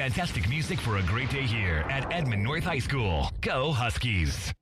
fantastic music for a great day here at Edmond North High School. Go Huskies!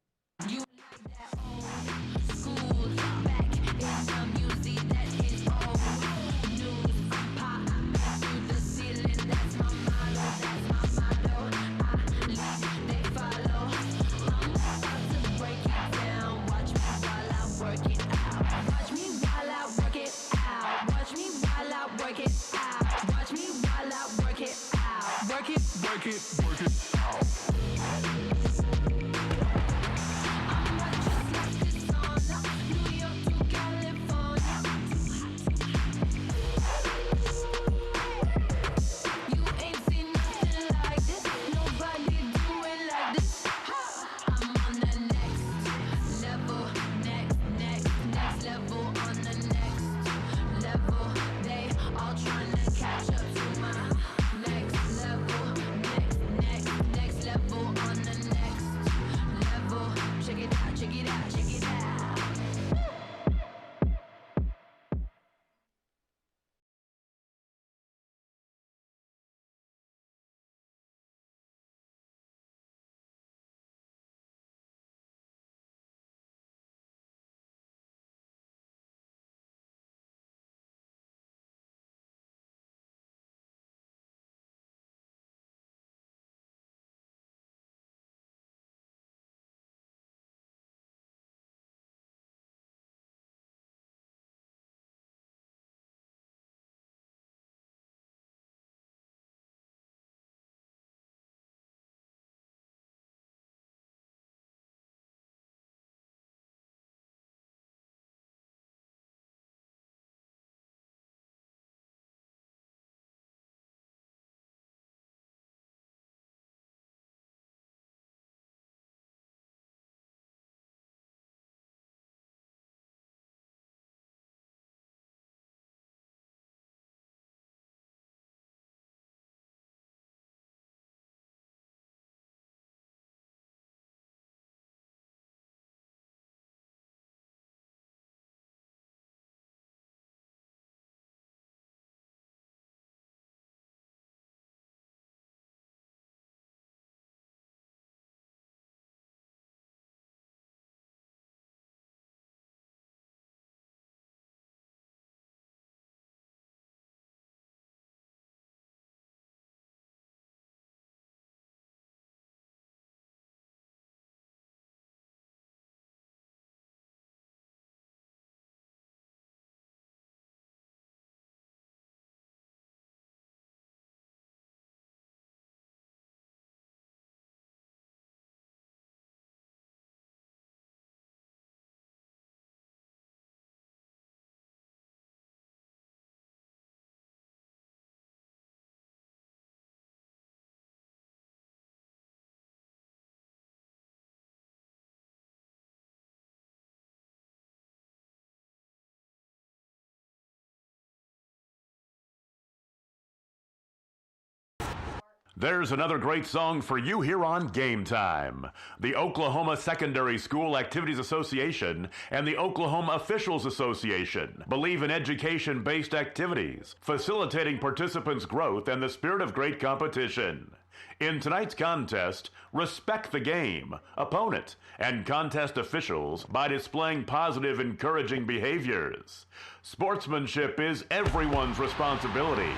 There's another great song for you here on Game Time. The Oklahoma Secondary School Activities Association and the Oklahoma Officials Association believe in education-based activities, facilitating participants' growth and the spirit of great competition. In tonight's contest, respect the game, opponent, and contest officials by displaying positive, encouraging behaviors. Sportsmanship is everyone's responsibility.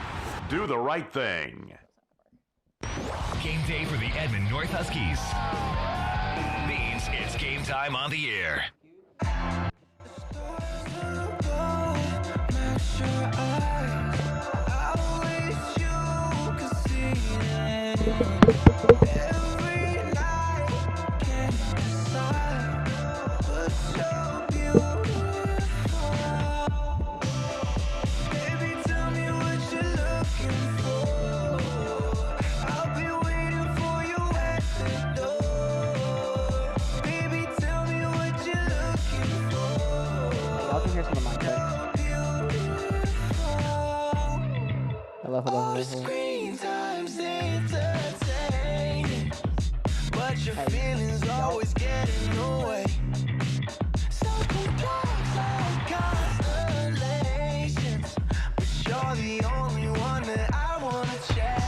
Do the right thing. Game day for the Edmond North Huskies means it's game time on the air. Screen time's entertaining, but your feelings always get in the way. So complex like constellations, but you're the only one that I wanna chase.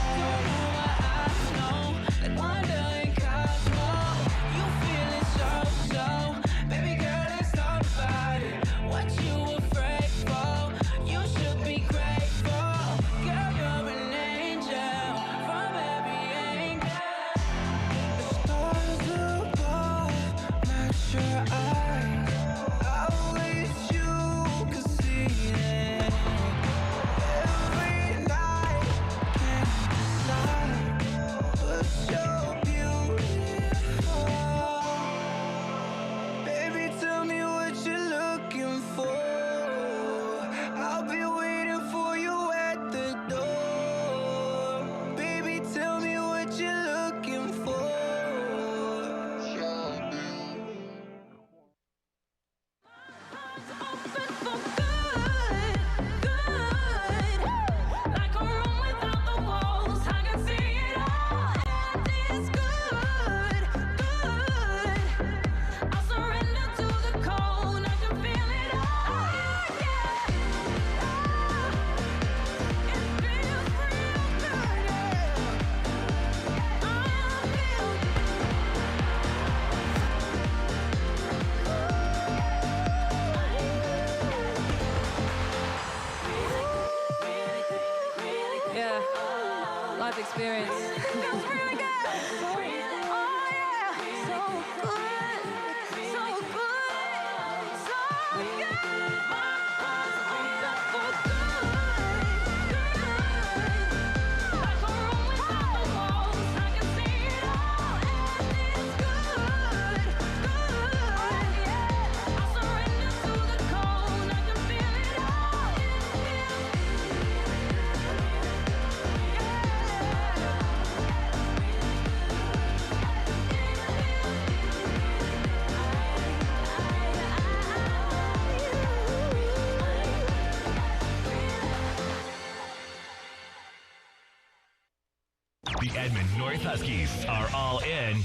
North Huskies are all in.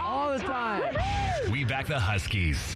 All the time. We back the Huskies.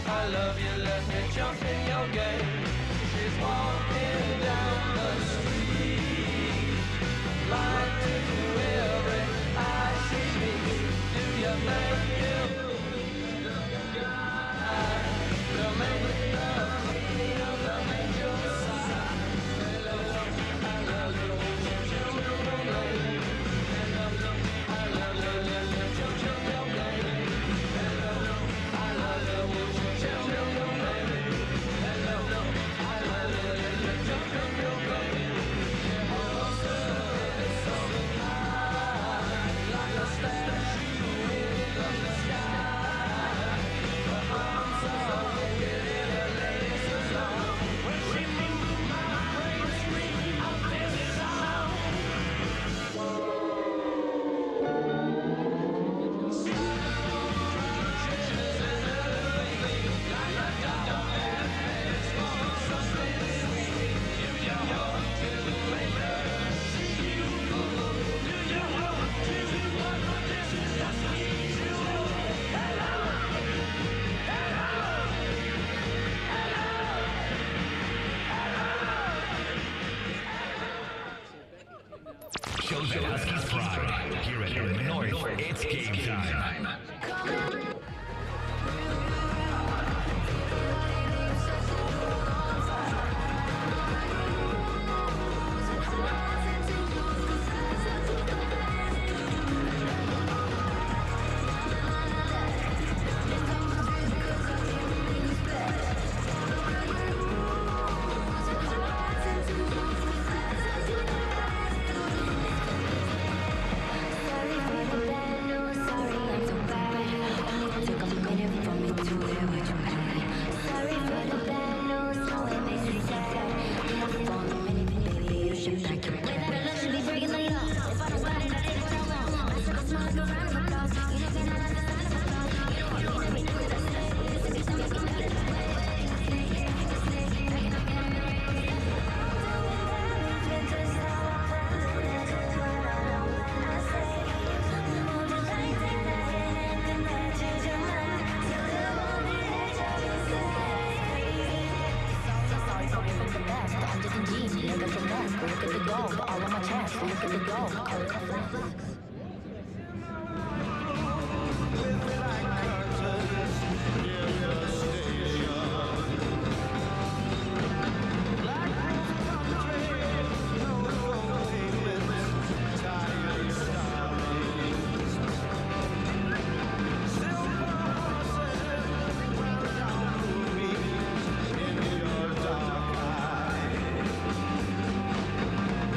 I love you, let me jump in your game. She's walking down the street, like to every eye she meets. Do you think you'll make love your side? I love you, jump your game. I love you, jump your game. I love you, jump your game. Show the Huskies pride. Here at North, it's game time.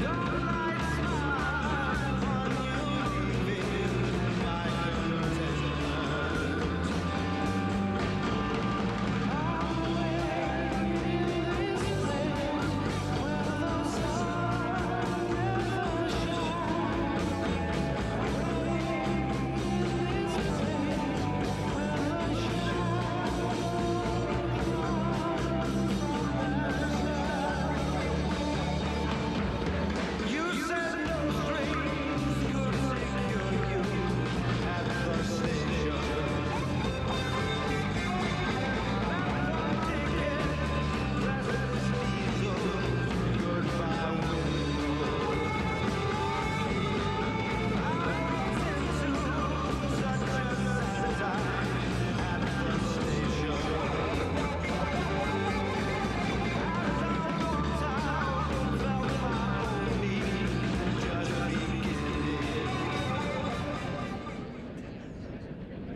Don't light smile on you.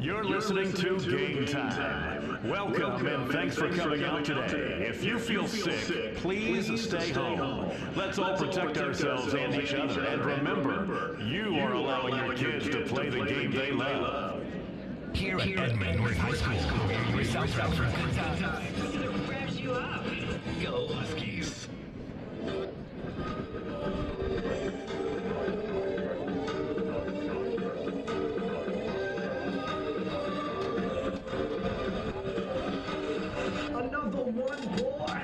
You're listening to Game Time. Welcome and thanks for coming out today. If you feel sick, please stay home. Let's all protect ourselves and each other. And remember, you are allowing your kids to play the game they love. Here at Edmond North High School, your soundtrack for good times. It wraps you up. Go Huskies. Another one, boy.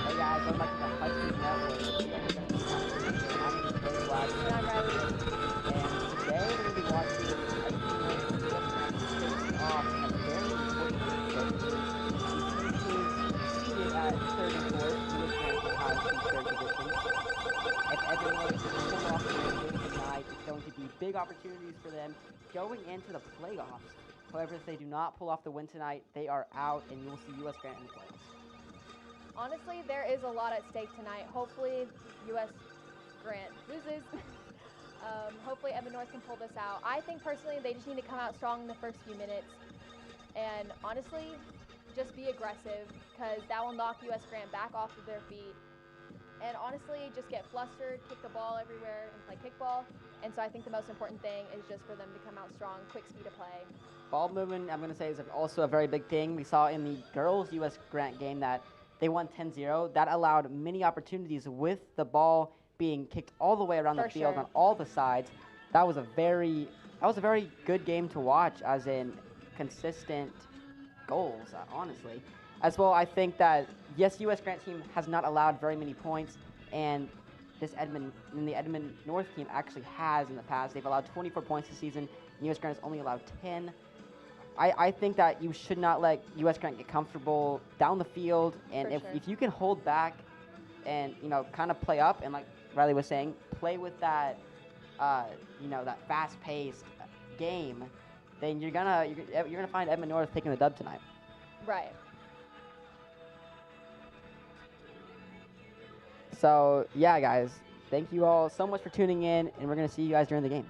Hey guys, welcome back to the Husky Network. I'm Riley, and today we're going to be watching the off at a very important game. The team is seated at 34th, US ranked high in third position. If everyone is pulled off the win tonight, it's going to be big opportunities for them going into the playoffs. However, if they do not pull off the win tonight, they are out, and you will see US Grant in the playoffs. Honestly, there is a lot at stake tonight. Hopefully, U.S. Grant loses. Hopefully, Edmond North can pull this out. I think personally, they just need to come out strong in the first few minutes. And honestly, just be aggressive, because that will knock U.S. Grant back off of their feet. And honestly, just get flustered, kick the ball everywhere, and play kickball. And so I think the most important thing is just for them to come out strong, quick speed of play. Ball movement, I'm going to say, is also a very big thing. We saw in the girls' U.S. Grant game that they won 10-0. That allowed many opportunities with the ball being kicked all the way around the field on all the sides. That was a very good game to watch, as in consistent goals, honestly. As well, I think that, yes, U.S. Grant team has not allowed very many points, and the Edmond North team actually has in the past. They've allowed 24 points this season, and U.S. Grant has only allowed 10. I think that you should not let U.S. Grant get comfortable down the field, and if you can hold back and, kind of play up, and like Riley was saying, play with that, that fast-paced game, then you're gonna find Edmond North taking the dub tonight. Right. So, yeah, guys, thank you all so much for tuning in, and we're gonna see you guys during the game.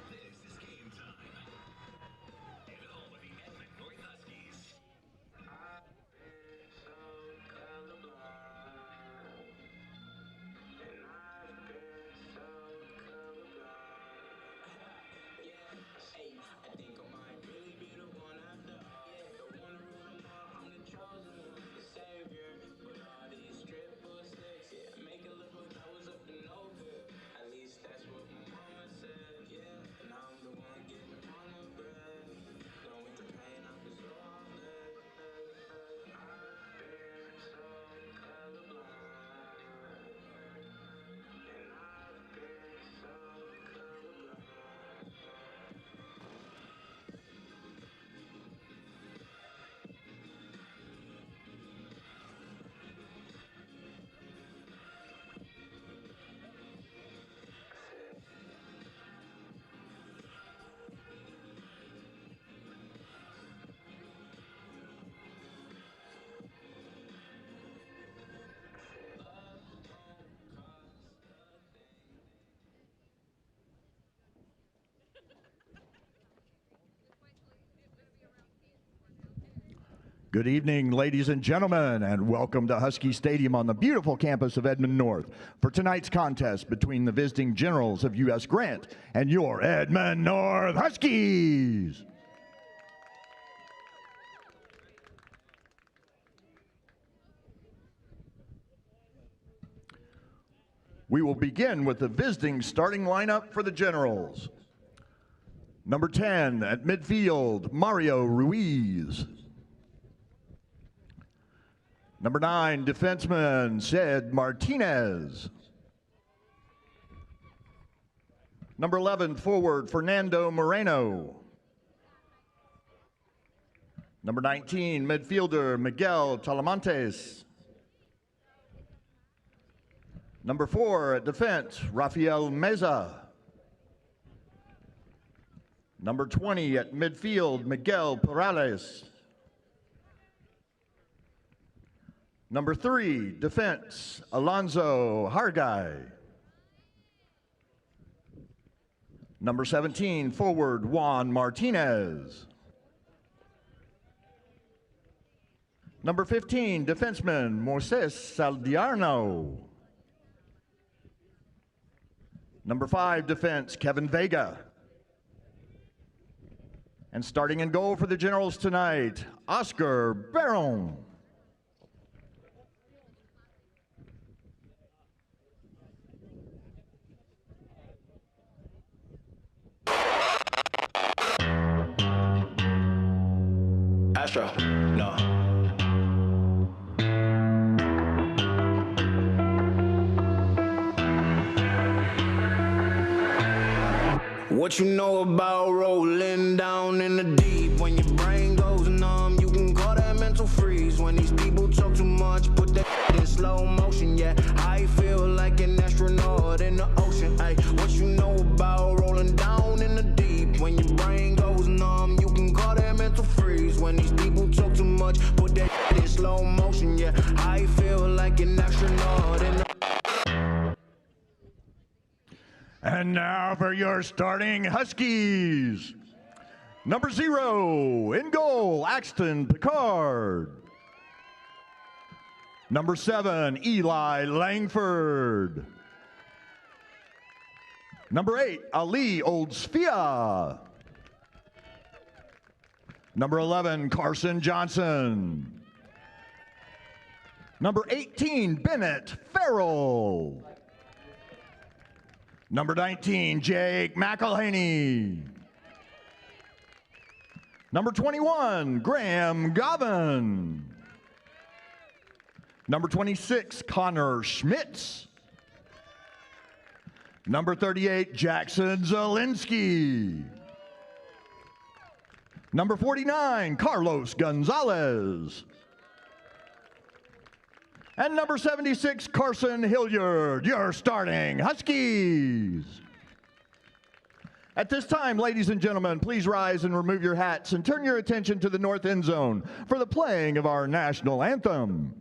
This is Game Time. And home of the Edmond North Huskies. Good evening, ladies and gentlemen, and welcome to Husky Stadium on the beautiful campus of Edmond North for tonight's contest between the visiting Generals of U.S. Grant and your Edmond North Huskies. We will begin with the visiting starting lineup for the Generals. Number 10 at midfield, Mario Ruiz. Number 9, defenseman Sid Martinez. Number 11, forward Fernando Moreno. Number 19, midfielder Miguel Talamantes. Number 4, at defense, Rafael Meza. Number 20, at midfield, Miguel Perales. Number 3, defense, Alonso Hargay. Number 17, forward, Juan Martinez. Number 15, defenseman, Moises Saldiarno. Number 5, defense, Kevin Vega. And starting in goal for the Generals tonight, Oscar Barron. Astro, no. What you know about rolling down in the deep? When your brain goes numb, you can call that mental freeze. When these people talk too much, put that in slow motion. Yeah, I feel like an astronaut in the ocean. Ay, what you know about rolling down in the deep? When your brain goes numb, you can call that mental freeze. When these people talk too much, put that in slow motion. Yeah, I feel like an astronaut in the And now for your starting Huskies. Number 0, in goal, Axton Picard. Number 7, Eli Langford. Number 8, Ali Oldsfia. Number 11, Carson Johnson. Number 18, Bennett Farrell. Number 19, Jake McElhaney. Number 21, Graham Govan. Number 26, Connor Schmitz. Number 38, Jackson Zielinski. Number 49, Carlos Gonzalez. And number 76, Carson Hilliard, your starting Huskies. At this time, ladies and gentlemen, please rise and remove your hats and turn your attention to the north end zone for the playing of our national anthem.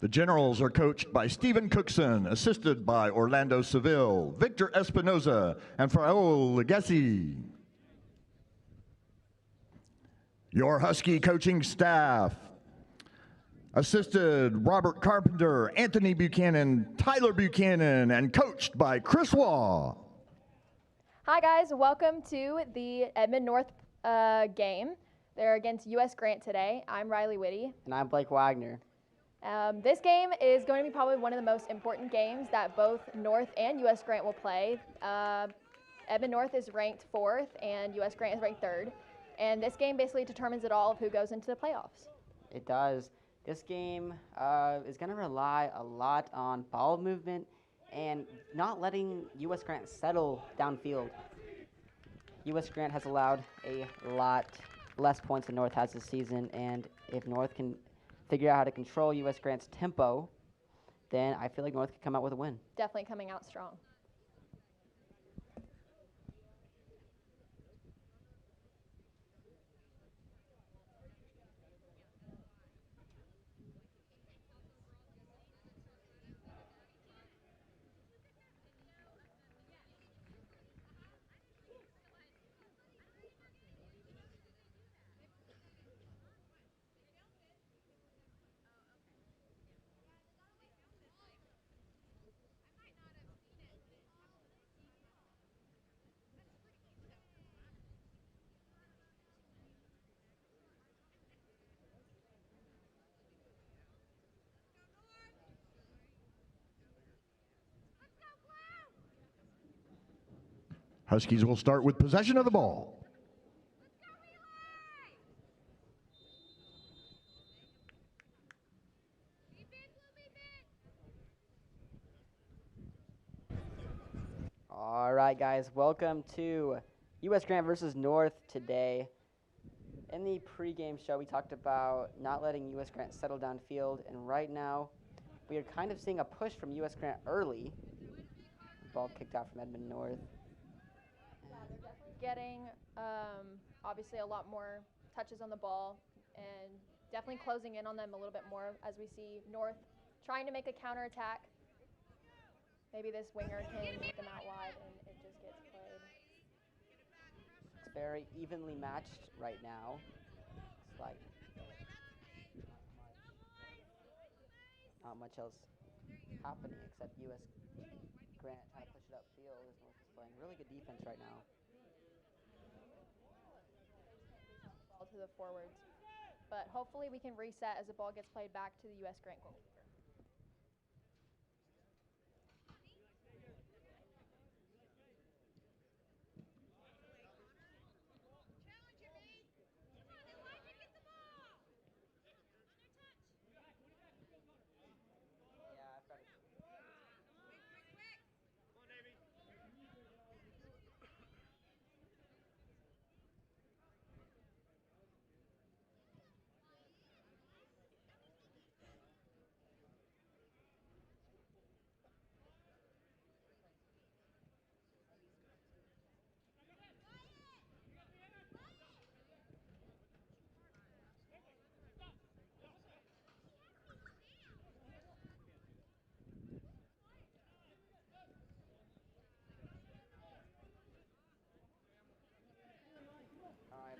The Generals are coached by Stephen Cookson, assisted by Orlando Seville, Victor Espinoza, and Raul Legacy. Your Husky coaching staff, assisted Robert Carpenter, Anthony Buchanan, Tyler Buchanan, and coached by Chris Waugh. Hi guys, welcome to the Edmond North game. They're against U.S. Grant today. I'm Riley Whitty. And I'm Blake Wagner. This game is going to be probably one of the most important games that both North and U.S. Grant will play. Edmond North is ranked 4th and U.S. Grant is ranked 3rd. And this game basically determines it all of who goes into the playoffs. It does. This game is going to rely a lot on ball movement and not letting U.S. Grant settle downfield. U.S. Grant has allowed a lot less points than North has this season, and if North can figure out how to control U.S. Grant's tempo, then I feel like North could come out with a win. Definitely coming out strong. Huskies will start with possession of the ball. All right, guys, welcome to U.S. Grant versus North today. In the pregame show, we talked about not letting U.S. Grant settle downfield, and right now we are kind of seeing a push from U.S. Grant early. Ball kicked out from Edmond North. Getting obviously a lot more touches on the ball and definitely closing in on them a little bit more as we see North trying to make a counterattack. Maybe this winger can get them out wide and it just gets played. It's very evenly matched right now. It's like not much else happening except U.S. Grant trying to push it upfield as North is playing really good defense right now. Ball to the forwards, but hopefully we can reset as the ball gets played back to the U.S. Grant goal.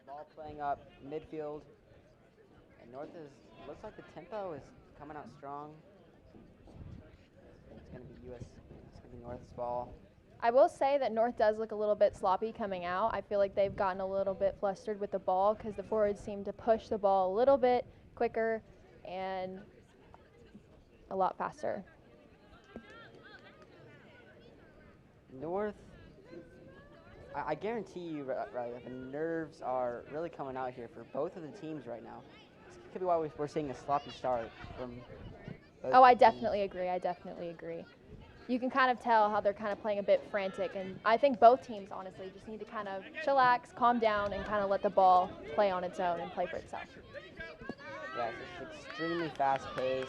Ball playing up midfield, and North looks like the tempo is coming out strong. It's going to be North's ball. I will say that North does look a little bit sloppy coming out. I feel like they've gotten a little bit flustered with the ball because the forwards seem to push the ball a little bit quicker and a lot faster. North, I guarantee you, right, the nerves are really coming out here for both of the teams right now. This could be why we're seeing a sloppy start from both Oh, I teams. definitely agree. I definitely agree. You can kind of tell how they're kind of playing a bit frantic, and I think both teams, honestly, just need to kind of chillax, calm down, and kind of let the ball play on its own and play for itself. Yeah, it's extremely fast pace.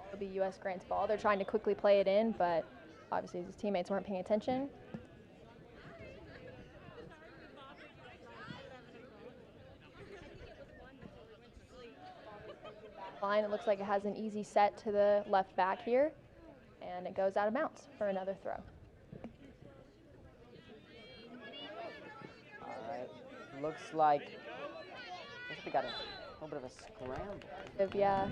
It'll be U.S. Grant's ball. They're trying to quickly play it in, but obviously his teammates weren't paying attention. Line, it looks like it has an easy set to the left back here, and it goes out of bounds for another throw. All right, looks like we got a little bit of a scramble. Yeah,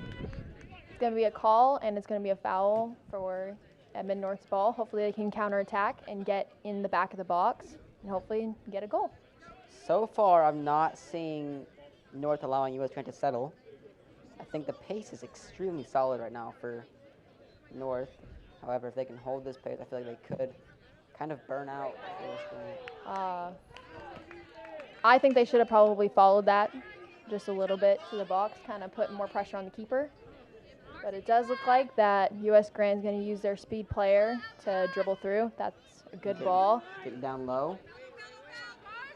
it's going to be a call, and it's going to be a foul for Edmond North's ball. Hopefully they can counterattack and get in the back of the box. and hopefully get a goal. So far, I'm not seeing North allowing U.S. Grant to settle. I think the pace is extremely solid right now for North. However, if they can hold this pace, I feel like they could kind of burn out U.S. Grant. I think they should have probably followed that just a little bit to the box, kind of put more pressure on the keeper. But it does look like that U.S. Grant is going to use their speed player to dribble through. That's a good ball. Getting down low.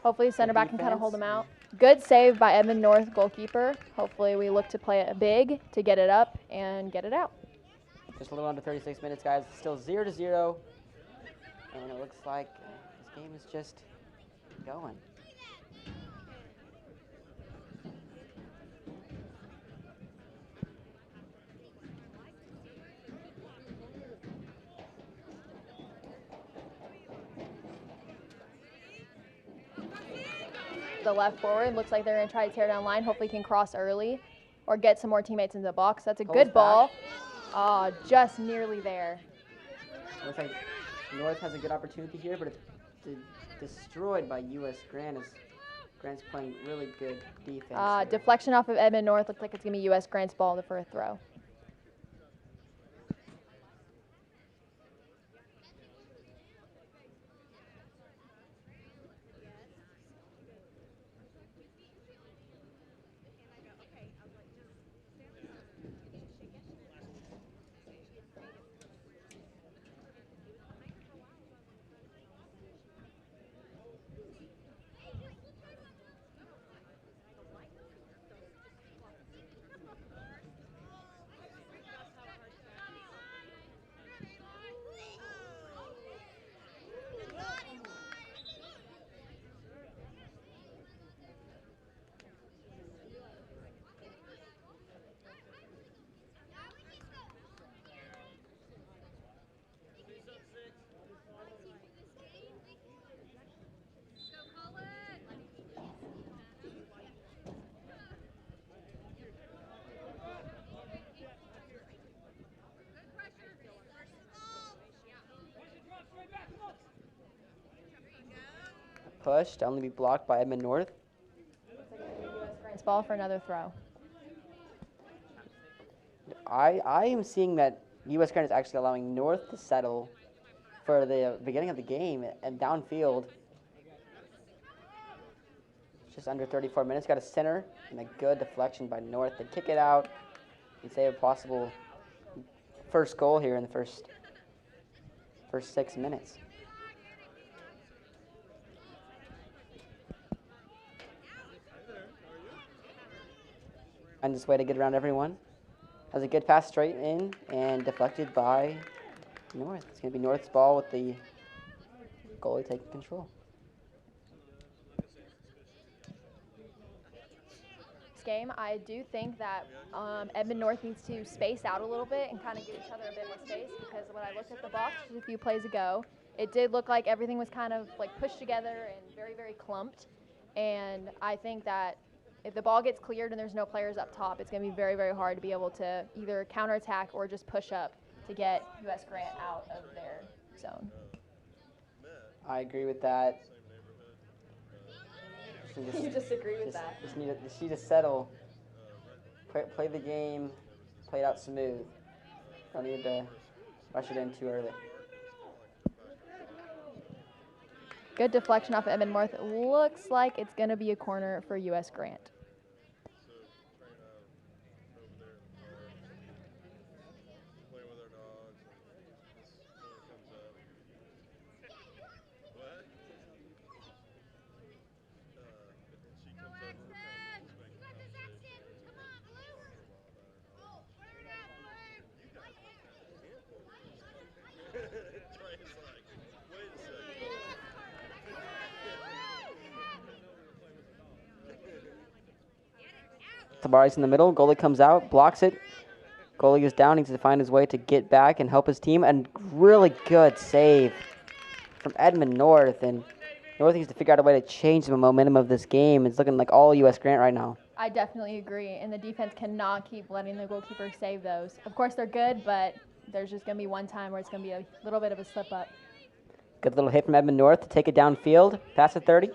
Hopefully center back can kind of hold them out. Good save by Edmond North goalkeeper. Hopefully we look to play it big to get it up and get it out. Just a little under 36 minutes, guys. Still 0-0. And it looks like this game is just going. The left forward looks like they're going to try to tear down line. Hopefully can cross early or get some more teammates into the box. That's a good ball. Just nearly there. Looks like North has a good opportunity here, but it's destroyed by U.S. Grant as Grant's playing really good defense. Deflection off of Edmond North. Looks like it's going to be U.S. Grant's ball for a throw. Push to only be blocked by Edmond North. Grant's ball for another throw. I am seeing that U.S. Grant is actually allowing North to settle for the beginning of the game and downfield. Just under 34 minutes. Got a center and a good deflection by North to kick it out and save a possible first goal here in the first 6 minutes. And this way to get around everyone. Has a good pass straight in and deflected by North. It's going to be North's ball with the goalie taking control. This game, I do think that Edmond North needs to space out a little bit and kind of give each other a bit more space, because when I looked at the box just a few plays ago, it did look like everything was kind of like pushed together and very, very clumped. And I think that if the ball gets cleared and there's no players up top, it's going to be very, very hard to be able to either counterattack or just push up to get U.S. Grant out of their zone. I agree with that. You disagree with that? Just need to settle. Play the game, play it out smooth. Don't need to rush it in too early. Good deflection off of Edmond North. It looks like it's going to be a corner for U.S. Grant. Tabari's in the middle. Goalie comes out, blocks it. Goalie is down. Needs to find his way to get back and help his team. And really good save from Edmond North. And North needs to figure out a way to change the momentum of this game. It's looking like all U.S. Grant right now. I definitely agree. And the defense cannot keep letting the goalkeeper save those. Of course, they're good, but there's just going to be one time where it's going to be a little bit of a slip up. Good little hit from Edmond North to take it downfield, past the 30.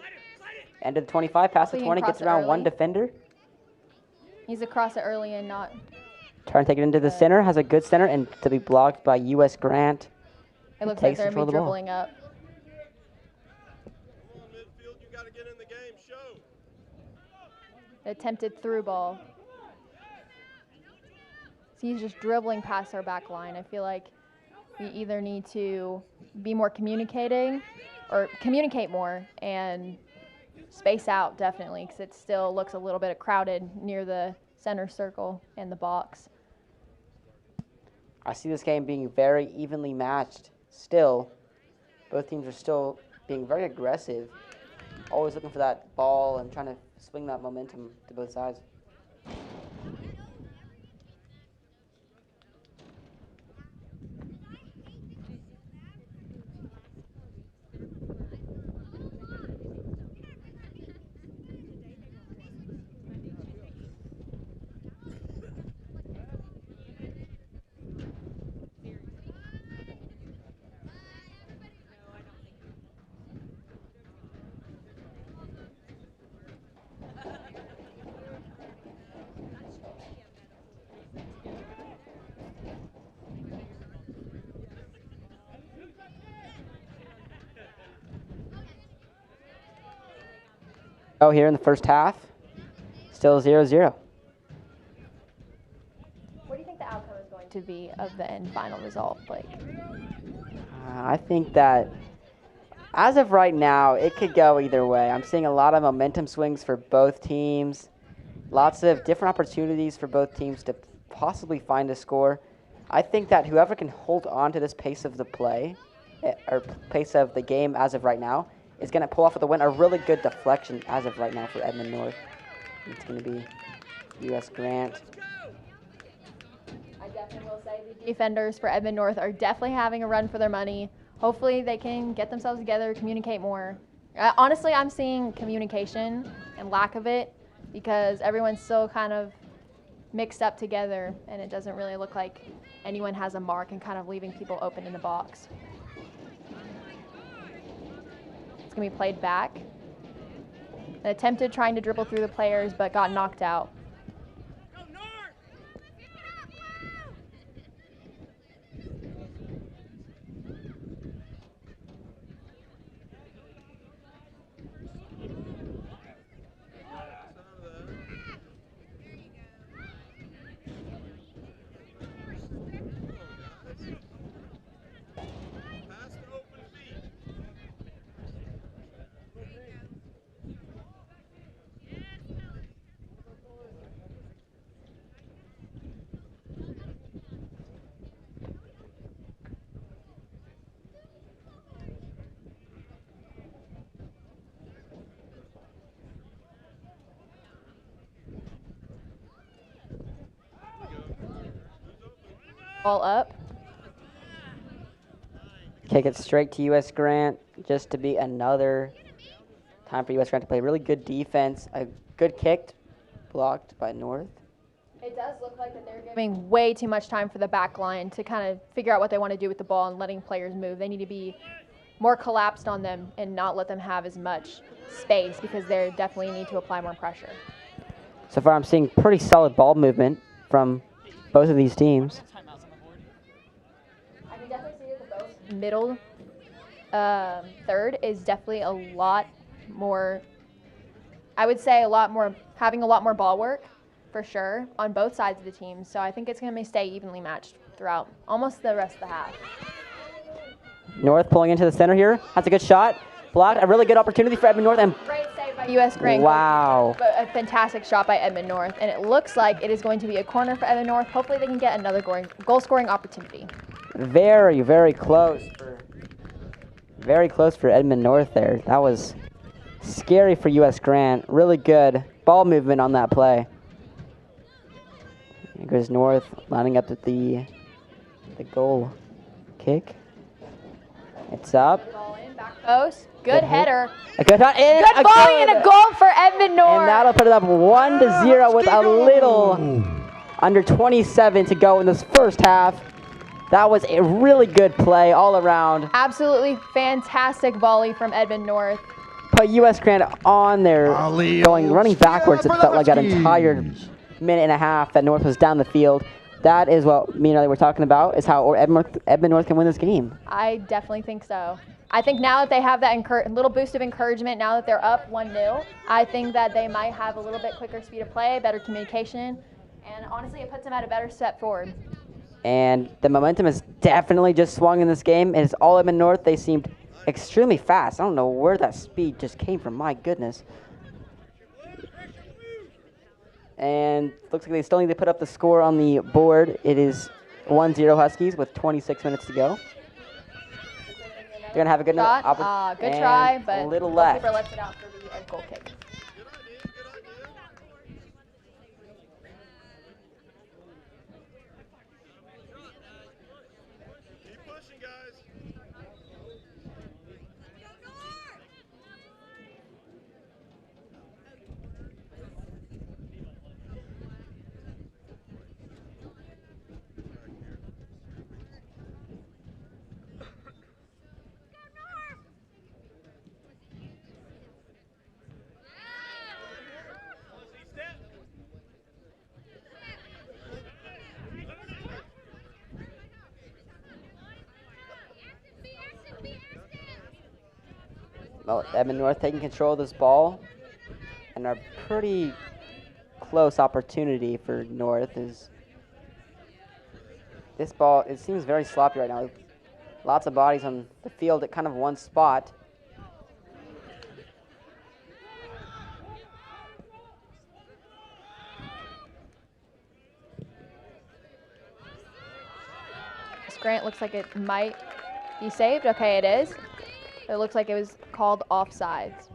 End of the 25, past the 20, gets around one defender. He's across it early and not. Trying to take it into the center, has a good center, and to be blocked by U.S. Grant. It looks like they're going to be dribbling up. Attempted through ball. So he's just dribbling past our back line. I feel like we either need to be more communicating or communicate more and space out definitely, because it still looks a little bit crowded near the center circle and the box. I see this game being very evenly matched still. Both teams are still being very aggressive, always looking for that ball and trying to swing that momentum to both sides. Oh, here in the first half, still 0-0. What do you think the outcome is going to be of the end final result, Blake? I think that as of right now, it could go either way. I'm seeing a lot of momentum swings for both teams, lots of different opportunities for both teams to possibly find a score. I think that whoever can hold on to this pace of the play, or pace of the game as of right now, is going to pull off with a win. A really good deflection as of right now for Edmond North. It's going to be U.S. Grant. I definitely will say the defenders for Edmond North are definitely having a run for their money. Hopefully they can get themselves together, communicate more. Honestly, I'm seeing communication and lack of it because everyone's so kind of mixed up together and it doesn't really look like anyone has a mark and kind of leaving people open in the box. Going to be played back. Attempted trying to dribble through the players, but got knocked out. Ball up. Kick it straight to U.S. Grant, just to be another time for U.S. Grant to play really good defense. A good kick, blocked by North. It does look like that they're giving way too much time for the back line to kind of figure out what they want to do with the ball and letting players move. They need to be more collapsed on them and not let them have as much space because they definitely need to apply more pressure. So far I'm seeing pretty solid ball movement from both of these teams. I can definitely see that the both middle third is definitely a lot more, I would say having a lot more ball work for sure on both sides of the team. So I think it's going to stay evenly matched throughout almost the rest of the half. North pulling into the center here. Has a good shot. Blocked. A really good opportunity for Edmond North. And great save by U.S. Grant. Wow. A fantastic shot by Edmond North. And it looks like it is going to be a corner for Edmond North. Hopefully they can get another goal-scoring opportunity. Very, very close. Very close for Edmond North there. That was scary for U.S. Grant. Really good ball movement on that play. Here goes North lining up at the goal kick. It's up. Ball in, back post. Good header. A good shot in. Good volley and a goal for Edmond North. And that'll put it up 1-0 with a little under 27 to go in this first half. That was a really good play all around. Absolutely fantastic volley from Edmond North. Put U.S. Grant on there, running backwards. It felt like that entire minute and a half that North was down the field. That is what me and Ellie were talking about, is how Edmond North can win this game. I definitely think so. I think now that they have that little boost of encouragement, now that they're up 1-0, I think that they might have a little bit quicker speed of play, better communication, and honestly, it puts them at a better step forward. And the momentum has definitely just swung in this game. It is all Edmond North. They seemed extremely fast. I don't know where that speed just came from. My goodness. And looks like they still need to put up the score on the board. It is 1-0 Huskies with 26 minutes to go. They're going to have a good shot. Good try, but a little left. goalkeeper lets it out for the goal kick. Well, Edmond North taking control of this ball, and a pretty close opportunity for North is this ball. It seems very sloppy right now. Lots of bodies on the field at kind of one spot. Grant looks like it might be saved. Okay, it is. It looks like it was called offsides.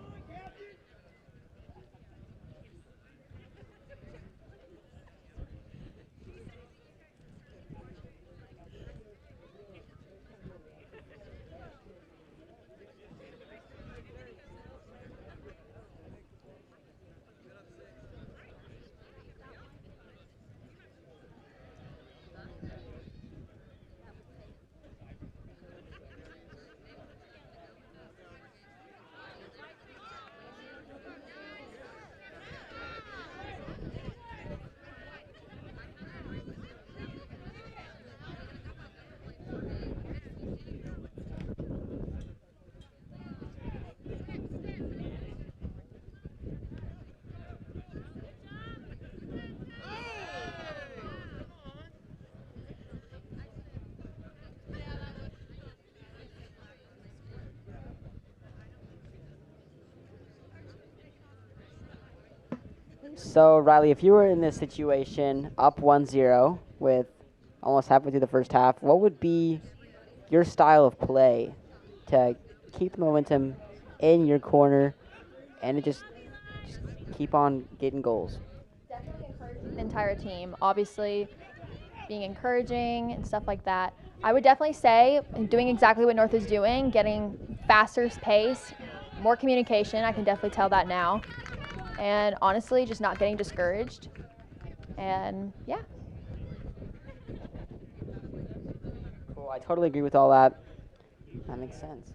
So, Riley, if you were in this situation, up 1-0 with almost halfway through the first half, what would be your style of play to keep the momentum in your corner and to just keep on getting goals? Definitely encourage the entire team. Obviously, being encouraging and stuff like that. I would definitely say doing exactly what North is doing, getting faster pace, more communication. I can definitely tell that now. And honestly, just not getting discouraged. And yeah. Cool. I totally agree with all that. That makes sense.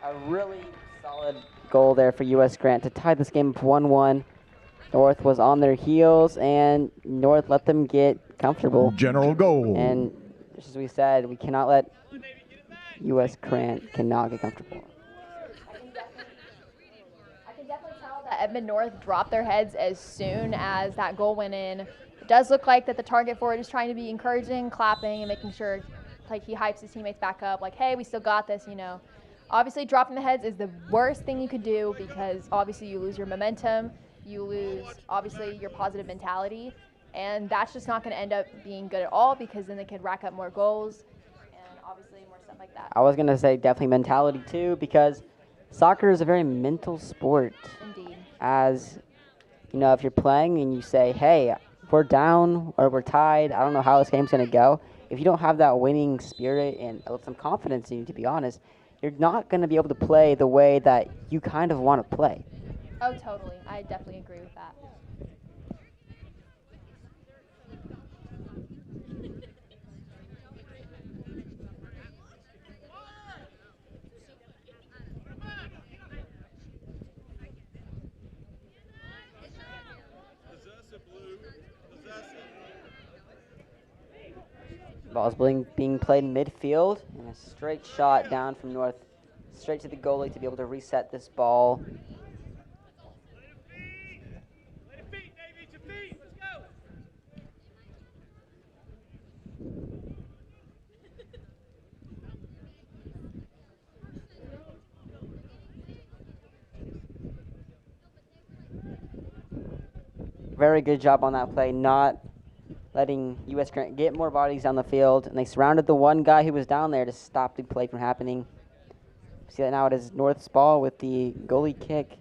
A really solid goal there for U.S. Grant to tie this game up 1-1. North was on their heels, and North let them get comfortable. General goal. And just as we said, we cannot let U.S. Grant cannot get comfortable. I can definitely tell that Edmond North dropped their heads as soon as that goal went in. It does look like that the target forward is trying to be encouraging, clapping, and making sure like he hypes his teammates back up, like, hey, we still got this, you know. Obviously, dropping the heads is the worst thing you could do because obviously you lose your momentum, you lose obviously your positive mentality, and that's just not going to end up being good at all because then they could rack up more goals and obviously more stuff like that. I was going to say definitely mentality too, because Soccer is a very mental sport. Indeed. As you know, if you're playing and you say, hey, we're down or we're tied, I don't know how this game's going to go. If you don't have that winning spirit and some confidence in you, to be honest, you're not going to be able to play the way that you kind of want to play. Oh, totally. I definitely agree with that. Ball's being played in midfield, and a straight shot down from North, straight to the goalie to be able to reset this ball. Very good job on that play, not letting U.S. Grant get more bodies down the field, and they surrounded the one guy who was down there to stop the play from happening. See that now it is North's ball with the goalie kick.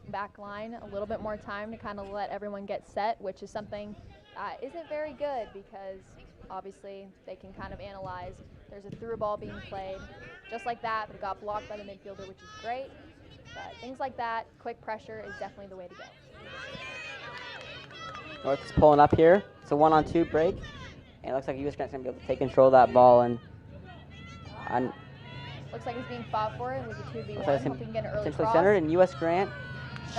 Back line a little bit more time to kind of let everyone get set, which is something isn't very good because obviously they can kind of analyze. There's a through ball being played just like that, but it got blocked by the midfielder, which is great. But things like that, quick pressure is definitely the way to go. North is pulling up here. It's a 1-on-2 break, and it looks like U.S. Grant's going to be able to take control of that ball. And looks like it's being fought for it with a 2v1. Like Hoping to get an early essentially cross. centered, and U.S. Grant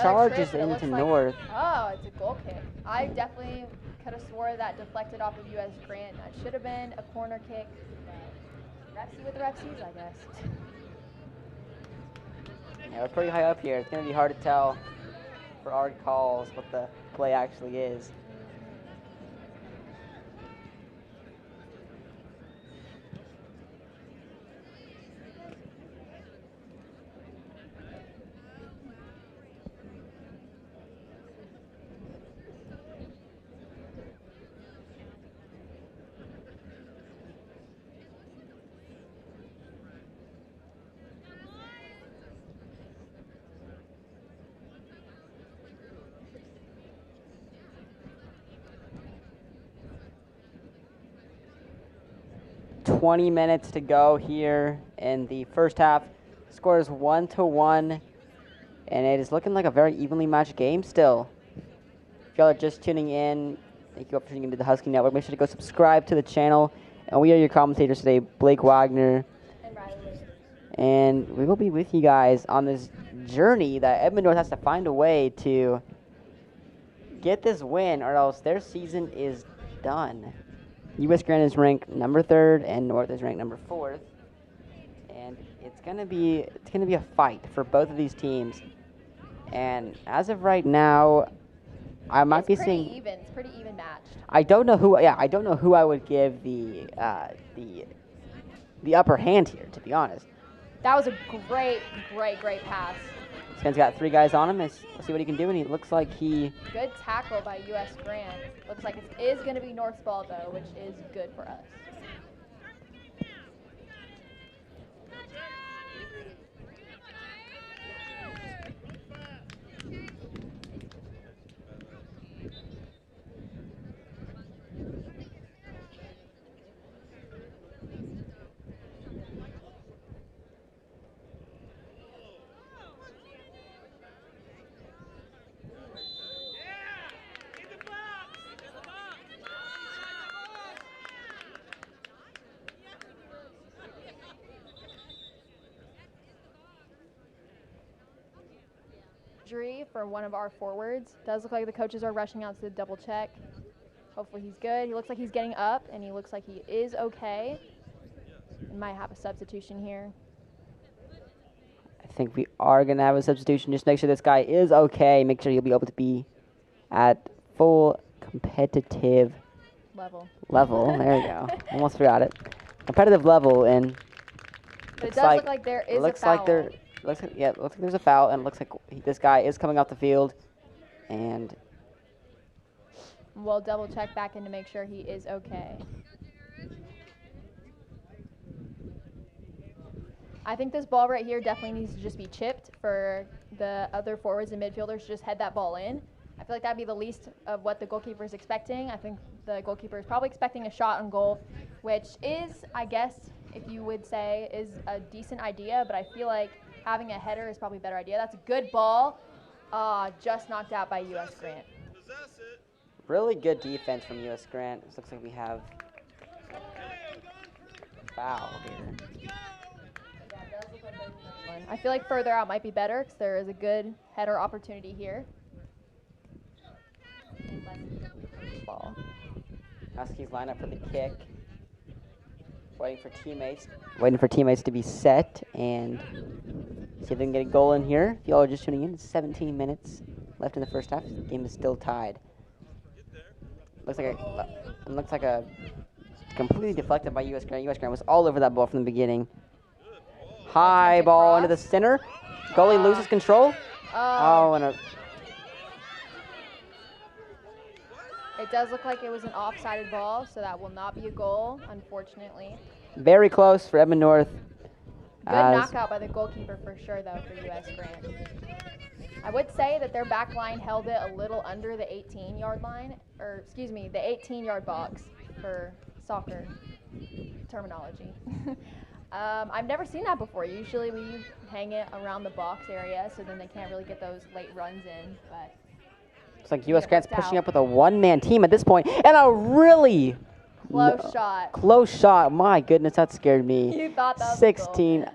charges into North. Oh, it's a goal kick. I definitely could have swore that deflected off of U.S. Grant. That should have been a corner kick. Refs see what the refs sees, I guess. Yeah, we're pretty high up here. It's going to be hard to tell for our calls what the play actually is. $20 minutes to go here in the first half. Score is 1-1, and it is looking like a very evenly matched game still. If y'all are just tuning in, thank you for tuning into the Husky Network. Make sure to go subscribe to the channel. And we are your commentators today, Blake Wagner. And Riley. And we will be with you guys on this journey that Edmond North has to find a way to get this win, or else their season is done. U.S. Grant is ranked number 3rd, and North is ranked number 4th, and it's gonna be a fight for both of these teams. And as of right now, I might be seeing. It's pretty even matched. I don't know who. Yeah, I don't know who I would give the upper hand here, to be honest. That was a great pass. This guy's got 3 guys on him. Let's see what he can do, and he looks like he. Good tackle by U.S. Grant. Looks like it is going to be North's ball, though, which is good for us. Injury for one of our forwards. Does look like the coaches are rushing out to double check. Hopefully he's good. He looks like he's getting up, and he looks like he is okay. We might have a substitution here. I think we are going to have a substitution. Just make sure this guy is okay. Make sure he'll be able to be at full competitive level. There you go. Almost forgot it. Competitive level, and But it does look like there is a foul. Looks like there's a foul, and it looks like this guy is coming off the field, and we'll double check back in to make sure he is okay. I think this ball right here definitely needs to just be chipped for the other forwards and midfielders to just head that ball in. I feel like that'd be the least of what the goalkeeper is expecting. I think the goalkeeper is probably expecting a shot on goal, which is, I guess, if you would say, is a decent idea, but I feel like having a header is probably a better idea. That's a good ball, just knocked out by U.S. Grant. really good defense from U.S. Grant. This looks like we have a foul here. I feel like further out might be better because there is a good header opportunity here. Ball. Huskies line up for the kick. Waiting for teammates to be set and see if they can get a goal in here. If y'all are just tuning in, it's 17 minutes left in the first half. The game is still tied. Looks like a completely deflected by U.S. Grant. U.S. Grant was all over that ball from the beginning. High ball into the center. Goalie loses control. It does look like it was an offsided ball, so that will not be a goal, unfortunately. Very close for Edmond North. Good knockout by the goalkeeper for sure, though, for U.S. Grant. I would say that their back line held it a little under the 18-yard line, or excuse me, the 18-yard box for soccer terminology. I've never seen that before. Usually we hang it around the box area, so then they can't really get those late runs in, but looks like U.S. Grant's pushing up with a one-man team at this point, and a really close shot. My goodness, that scared me. You thought that was 16.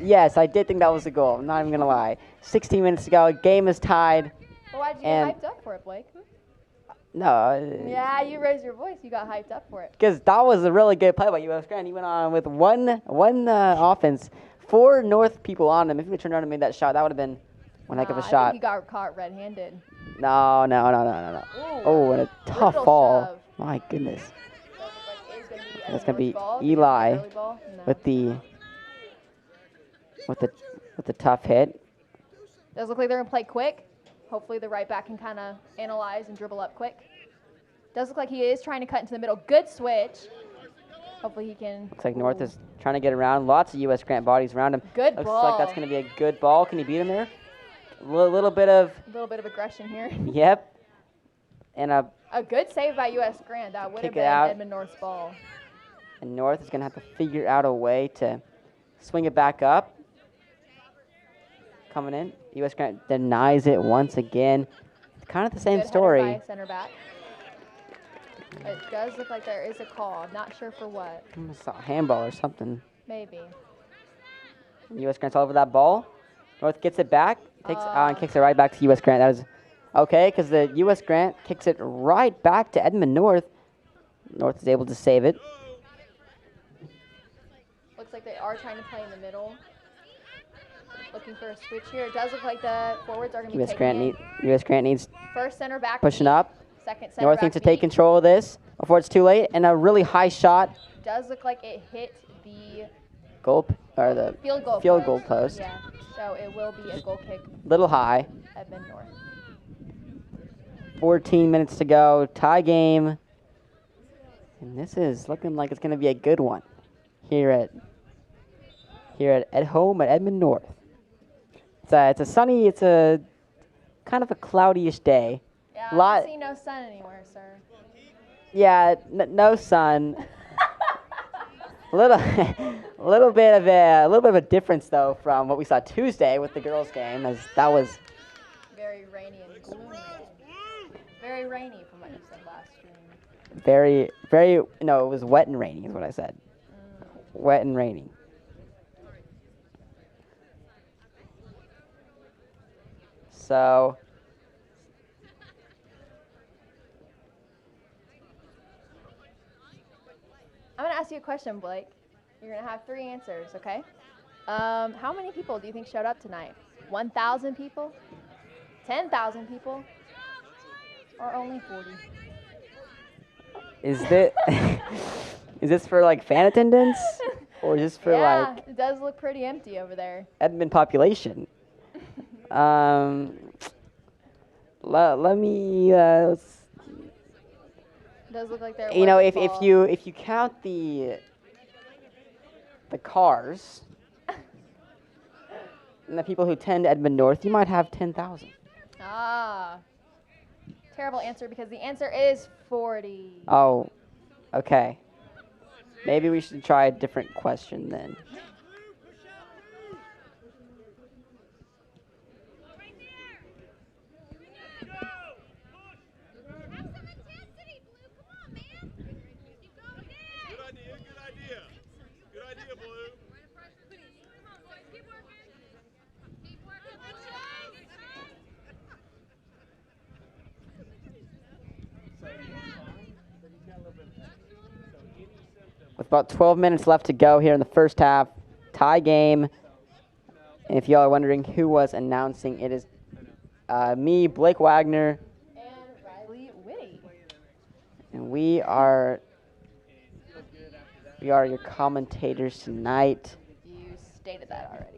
Yes, I did think that was a goal. I'm not even going to lie. 16 minutes to go. Game is tied. Well, why'd you get hyped up for it, Blake? No. Yeah, you raised your voice. You got hyped up for it. Because that was a really good play by U.S. Grant. He went on with one offense. 4 North people on him. If he would turned around and made that shot, that would have been one heck of a shot. I think he got caught red-handed. No. Ooh, oh, and a tough ball. Shove. My goodness. That's going to be ball. Eli No. with the tough hit. Does look like they're going to play quick. Hopefully the right back can kind of analyze and dribble up quick. Does look like he is trying to cut into the middle. Good switch. Hopefully he can. Looks like North is trying to get around. Lots of U.S. Grant bodies around him. Good Looks ball. like that's going to be a good ball. Can he beat him there? A little bit of aggression here. Yep. And a good save by U.S. Grant. That would have been Edmond North's ball. And North is going to have to figure out a way to swing it back up. Coming in. U.S. Grant denies it once again. It's kind of the same story. By center back. It does look like there is a call. I'm not sure for what. It's a handball or something. Maybe. U.S. Grant's all over that ball. North gets it back. And kicks it right back to U.S. Grant. That was okay because the U.S. Grant kicks it right back to Edmond North. North is able to save it. Looks like they are trying to play in the middle. Looking for a switch here. It does look like the forwards are going to be taking U.S. Grant needs first center back pushing up. Second center North back needs to take control of this before it's too late. And a really high shot. Does look like it hit the field goal post. Yeah, so it will be a goal kick. Little high. Edmond North. 14 minutes to go. Tie game. And this is looking like it's going to be a good one here at home at Edmond North. It's a sunny, it's a kind of a cloudyish day. Yeah, I don't see no sun anywhere, sir. Yeah, no sun. a little bit of a difference though from what we saw Tuesday with the girls' game, as that was very rainy and gloomy. Very rainy from what you said last stream. Very, no, it was wet and rainy is what I said. Wet and rainy. So I'm going to ask you a question, Blake. You're going to have 3 answers, okay? How many people do you think showed up tonight? 1,000 people? 10,000 people? Or only 40? Is this for like fan attendance? Or just for Yeah, like it does look pretty empty over there. Edmond population. Let me. It does look like there You know, was a if fall. you count the cars and the people who tend Edmond North, you might have 10,000. Ah. Terrible answer because the answer is 40. Oh, okay. Maybe we should try a different question then. With about 12 minutes left to go here in the first half, tie game. And if y'all are wondering who was announcing, it is me, Blake Wagner, And Riley Whitty. and we are your commentators tonight. You stated that already.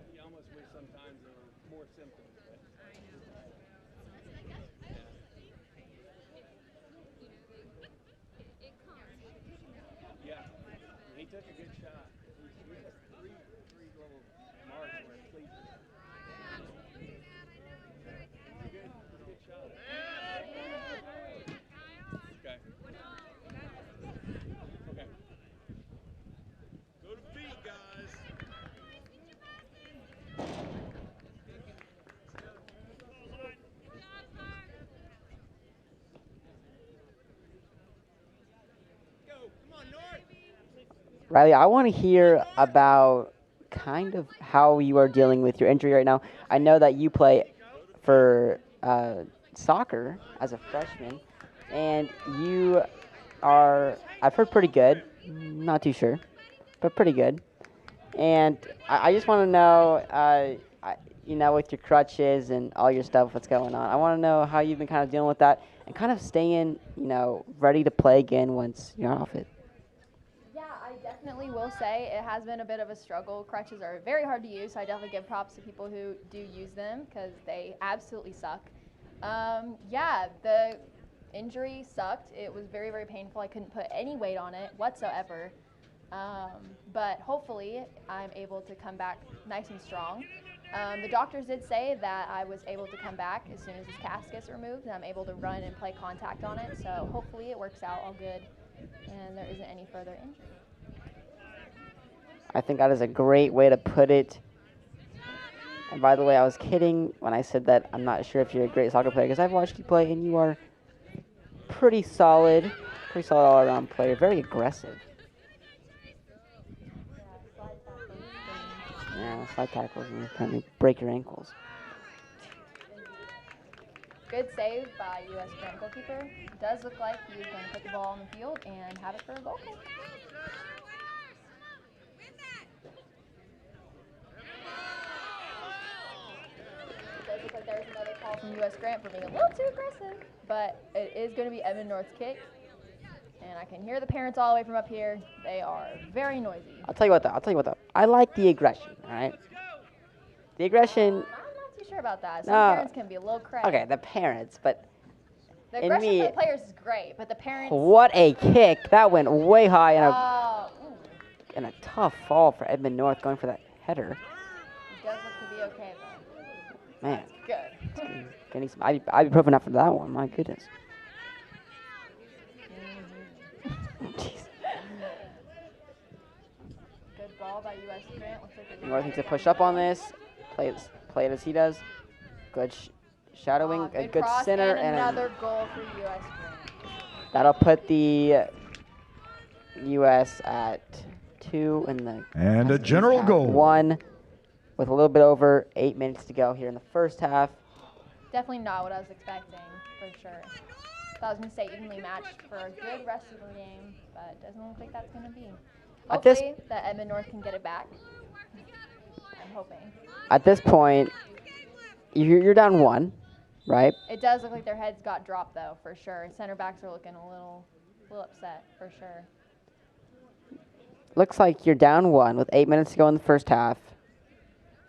You almost wish sometimes there were more symptoms. Yeah, he took a good shot. He has three little marks where it pleases. Good shot. Okay. Okay. Go to feet, guys. Riley, I want to hear about kind of how you are dealing with your injury right now. I know that you play for soccer as a freshman, and you are, I've heard, pretty good. Not too sure, but pretty good. And I just want to know, you know, with your crutches and all your stuff, what's going on. I want to know how you've been kind of dealing with that and kind of staying, you know, ready to play again once you're off it. Yeah, I definitely will say it has been a bit of a struggle. Crutches are very hard to use, so I definitely give props to people who do use them because they absolutely suck. Yeah, the injury sucked. It was very, very painful. I couldn't put any weight on it whatsoever. But hopefully I'm able to come back nice and strong. The doctors did say that I was able to come back as soon as this cast gets removed and I'm able to run and play contact on it. So hopefully it works out all good and there isn't any further injury. I think that is a great way to put it. And by the way, I was kidding when I said that I'm not sure if you're a great soccer player because I've watched you play and you are pretty solid all-around player, very aggressive. Yeah, slide tackles and apparently break your ankles. Good save by U.S. Grant goalkeeper. Does look like he's going to put the ball on the field and have it for a goal kick. It does look like there's another call from U.S. Grant for being a little too aggressive, but it is going to be Edmond North's kick. And I can hear the parents all the way from up here. They are very noisy. I'll tell you what though. I like the aggression, all right? The aggression. I'm not too sure about that. Some No. parents can be a little crazy. Okay, the parents, but The in aggression me, for the players is great, but the parents. what a kick. That went way high Ooh, and a tough fall for Edmond North going for that header. it does look to be okay though. Man, Good. getting some ibuprofen after that one. My goodness. Jeez. Good ball by U.S. Grant. Looks like North needs to push up on this. Play it as he does. Good shadowing, a good cross center, and and another goal for U.S. Grant. that'll put the U.S. at 2 in the And a general half. goal. 1 with a little bit over 8 minutes to go here in the first half. Definitely not what I was expecting, for sure. Thought I was going to say evenly matched for a good rest of the game, but it doesn't look like that's going to be. At this- Hopefully that Edmond North can get it back. I'm hoping. At this point, you're down 1, right? It does look like their heads got dropped, though, for sure. Center backs are looking a little upset, for sure. Looks like you're down 1 with 8 minutes to go in the first half.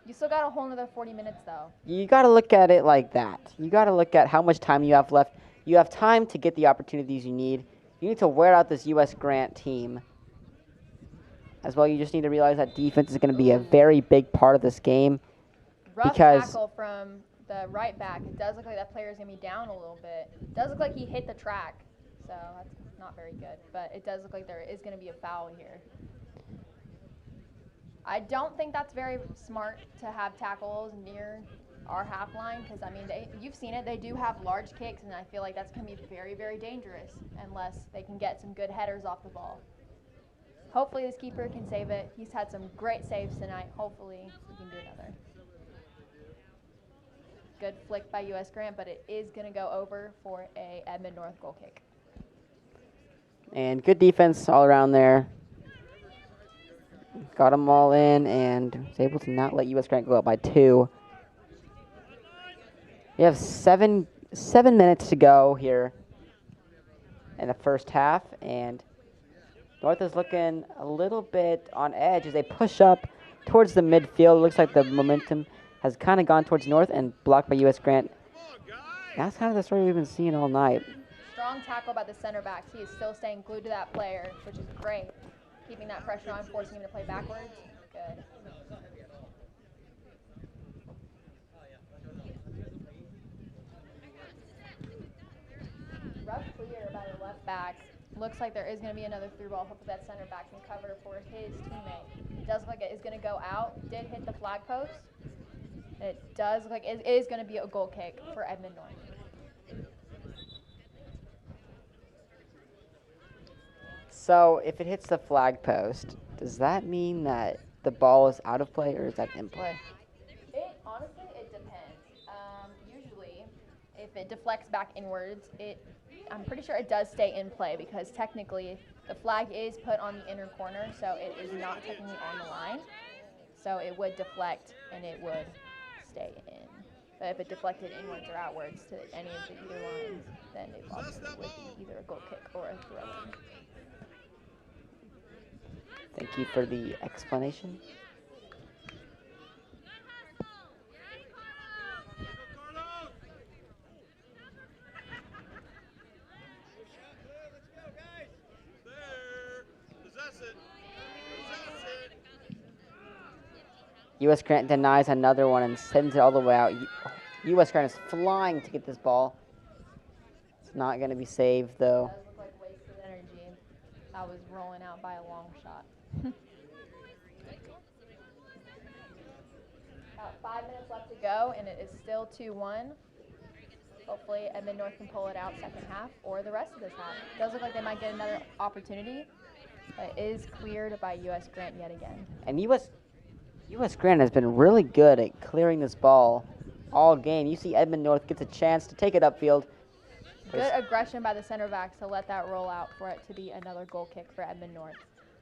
You still got a whole another 40 minutes, though. You got to look at it like that. You got to look at how much time you have left. You have time to get the opportunities you need. You need to wear out this U.S. Grant team. As well, you just need to realize that defense is going to be a very big part of this game. Rough Because- tackle from the right back. It does look like that player is going to be down a little bit. It does look like he hit the track, so that's not very good. But it does look like there is going to be a foul here. I don't think that's very smart to have tackles near our half line because, I mean, you've seen it. They do have large kicks, and I feel like that's going to be very, very dangerous unless they can get some good headers off the ball. Hopefully this keeper can save it. He's had some great saves tonight. Hopefully we can do another. Good flick by U.S. Grant, but it is going to go over for a Edmond North goal kick. And good defense all around there. Got them all in and was able to not let U.S. Grant go up by 2. We have seven minutes to go here in the first half, and North is looking a little bit on edge as they push up towards the midfield. It looks like the momentum has kind of gone towards North and blocked by U.S. Grant. That's kind of the story we've been seeing all night. Strong tackle by the center backs. He is still staying glued to that player, which is great. Keeping that pressure on, forcing him to play backwards. Good. Rough clear by the left back. Looks like there is going to be another through ball. Hopefully that center back can cover for his teammate. It does look like it is going to go out. Did hit the flag post. It does look like it is going to be a goal kick for Edmond North. So if it hits the flag post, does that mean that the ball is out of play or is that in play? Honestly, it depends. Usually, if it deflects back inwards, I'm pretty sure it does stay in play because technically the flag is put on the inner corner, so it is not technically on the line. So it would deflect and it would stay in. But if it deflected inwards or outwards to any of the either lines, then it obviously would be either a goal kick or a throw-in. Thank you for the explanation. U.S. Grant denies another one and sends it all the way out. U.S. Grant is flying to get this ball. It's not going to be saved, though. It does look like wasted energy. I was rolling out by a long shot. About 5 minutes left to go, and it is still 2-1. Hopefully Edmond North can pull it out second half or the rest of this half. It does look like they might get another opportunity, but it is cleared by U.S. Grant yet again. And U.S. Grant has been really good at clearing this ball all game. You see Edmond North gets a chance to take it upfield. Good aggression by the center backs to let that roll out for it to be another goal kick for Edmond North.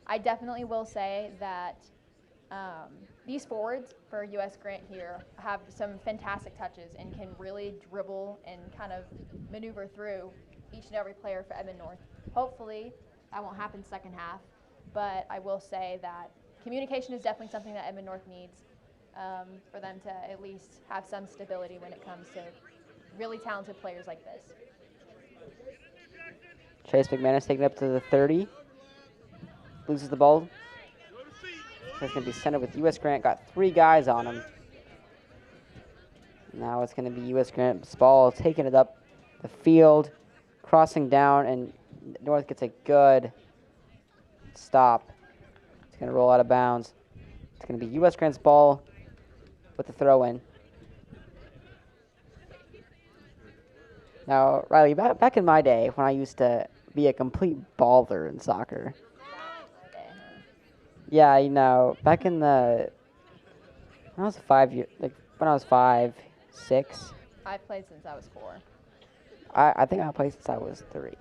I definitely will say that these forwards for U.S. Grant here have some fantastic touches and can really dribble and kind of maneuver through each and every player for Edmond North. Hopefully that won't happen second half, but I will say that communication is definitely something that Edmond North needs for them to at least have some stability when it comes to really talented players like this. Chase McManus taking it up to the 30. Loses the ball. It's going to be sent up with U.S. Grant. Got 3 guys on him. Now it's going to be U.S. Grant's ball taking it up the field, crossing down, and North gets a good stop. It's going to roll out of bounds. It's going to be U.S. Grant's ball with the throw-in. Now, Riley, back in my day when I used to be a complete baller in soccer. Yeah, you know, back in the When I was 5 year, like when I was 5, 6. I've played since I was 4. I think I played since I was 3.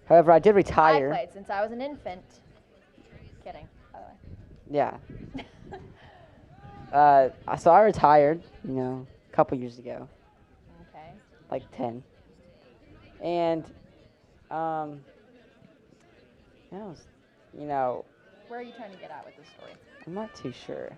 However, I did I retire. played since I was an infant. Kidding, by the way. Yeah. So I retired, a couple years ago, Okay. like 10. And, that was, Where are you trying to get at with this story? I'm not too sure.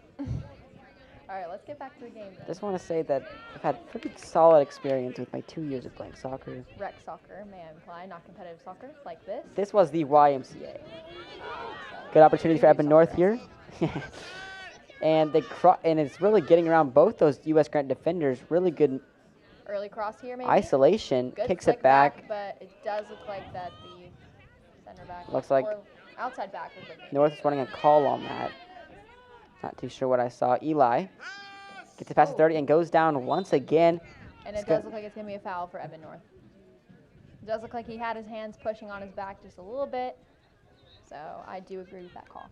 All right, let's get back to the game then. Just want to say that I've had pretty solid experience with my 2 years of playing soccer. Rec soccer, may I imply, not competitive soccer, like this. This was the YMCA. So Good opportunity for really Evan North soccer. here. And and it's really getting around both those U.S. Grant defenders. Really good Early cross here, maybe. isolation. Good Kicks flick it back. but it does look like that the center back. Looks like or outside back. Was looking. North is running a call on that. Not too sure what I saw. Eli gets it past the 30 and goes down once again. And it does look like it's going to be a foul for Evan North. It does look like he had his hands pushing on his back just a little bit. So I do agree with that call.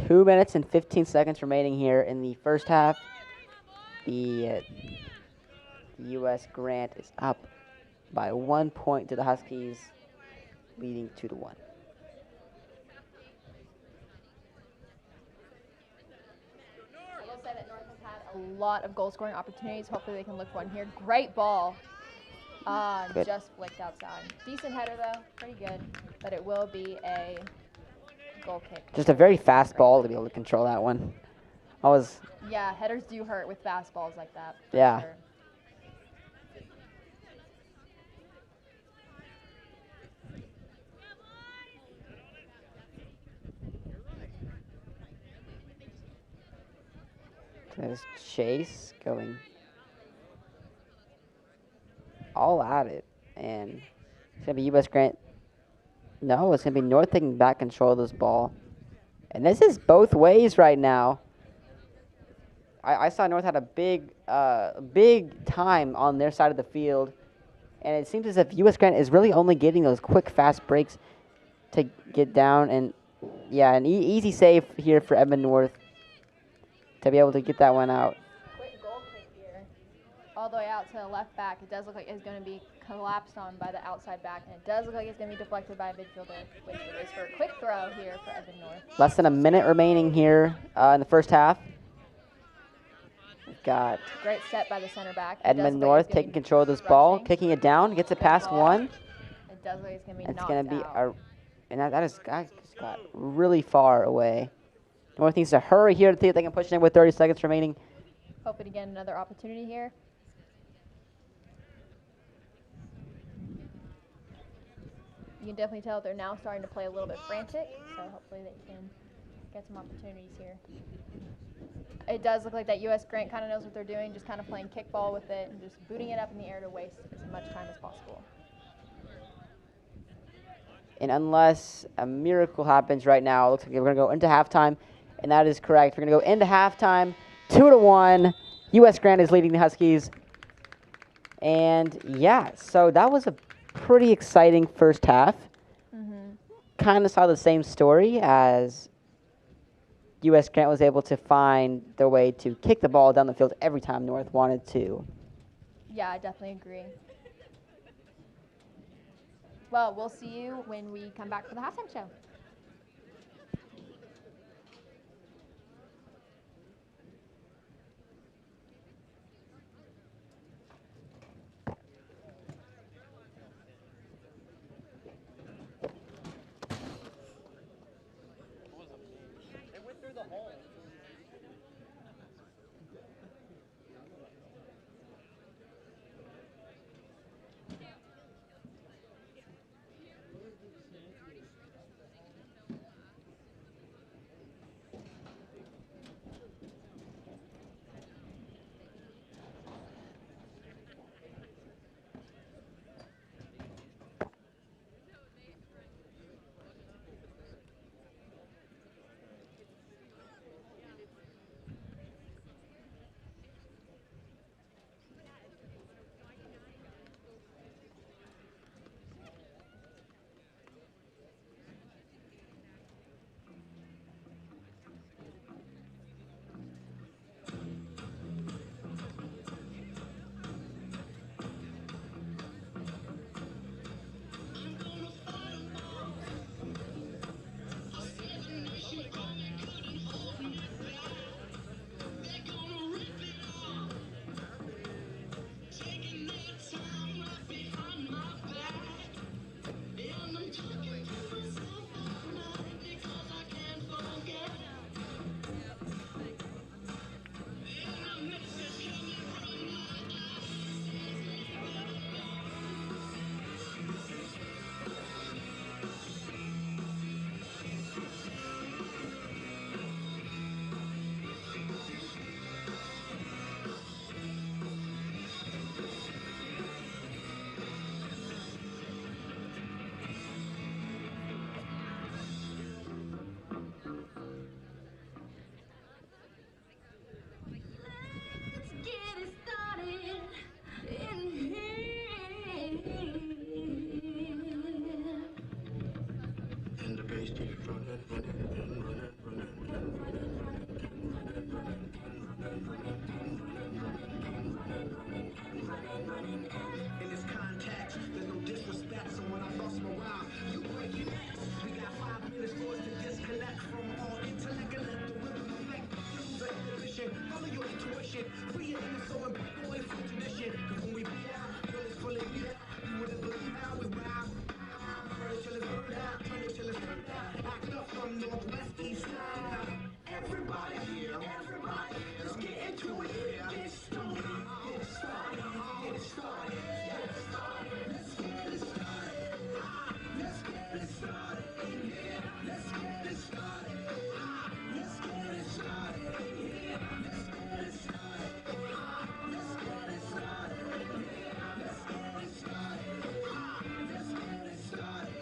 2 minutes and 15 seconds remaining here in the first half. The U.S. Grant is up by 1 point to the Huskies, leading 2-1. I will say that North has had a lot of goal-scoring opportunities. Hopefully they can look for one here. Great ball. Good. Just flicked outside. Decent header, though. Pretty good. But it will be a goal kick. Just a very fast ball to be able to control that one. Yeah, headers do hurt with fastballs like that. for Yeah. sure. There's Chase going all at it. And it's going to be U.S. Grant. No, it's going to be North taking back control of this ball. And this is both ways right now. I saw North had a big time on their side of the field. And it seems as if U.S. Grant is really only getting those quick, fast breaks to get down. And, yeah, an easy save here for Evan North to be able to get that one out. Quick goal kick here. All the way out to the left back. It does look like it's going to be collapsed on by the outside back. And it does look like it's going to be deflected by a midfielder, which it is for a quick throw here for Evan North. Less than a minute remaining here in the first half. We've got Great set by the center back. Edmund North taking control of this ball, kicking it down, gets it past one. It does look like it's going to be It's knocked going to be out. that just got really far away. North needs to hurry here to see if they can push it in with 30 seconds remaining. Hoping to get another opportunity here. You can definitely tell they're now starting to play a little bit frantic, so hopefully they can get some opportunities here. It does look like that U.S. Grant kind of knows what they're doing, just kind of playing kickball with it and just booting it up in the air to waste as much time as possible. And unless a miracle happens right now, it looks like we're going to go into halftime, and that is correct. We're going to go into halftime, 2-1. U.S. Grant is leading the Huskies. And, yeah, so that was a pretty exciting first half. Kind of saw the same story as U.S. Grant was able to find their way to kick the ball down the field every time North wanted to. Yeah, I definitely agree. Well, we'll see you when we come back for the halftime show. In this context, there's no disrespect, so when I bust my rhyme, you break your necks. We got 5 minutes for us to disconnect from all intellect and let the rhythm affect. Use an inhibition, follow your intuition, free your inner soul and break away from tradition. Cause when we be out, girl, it's fully we out. You wouldn't believe how we rhyme. Burn it till it's burned out, turn it till it's turned out. Act up from Northwest East Side. Everybody here, let's get into it. Get stoned, get started, get started. Let's get it started. Let's get it started. Let's get it started. Let's get it started. Let's get it started. Let's get it started. Let's get it started. Let's get it started.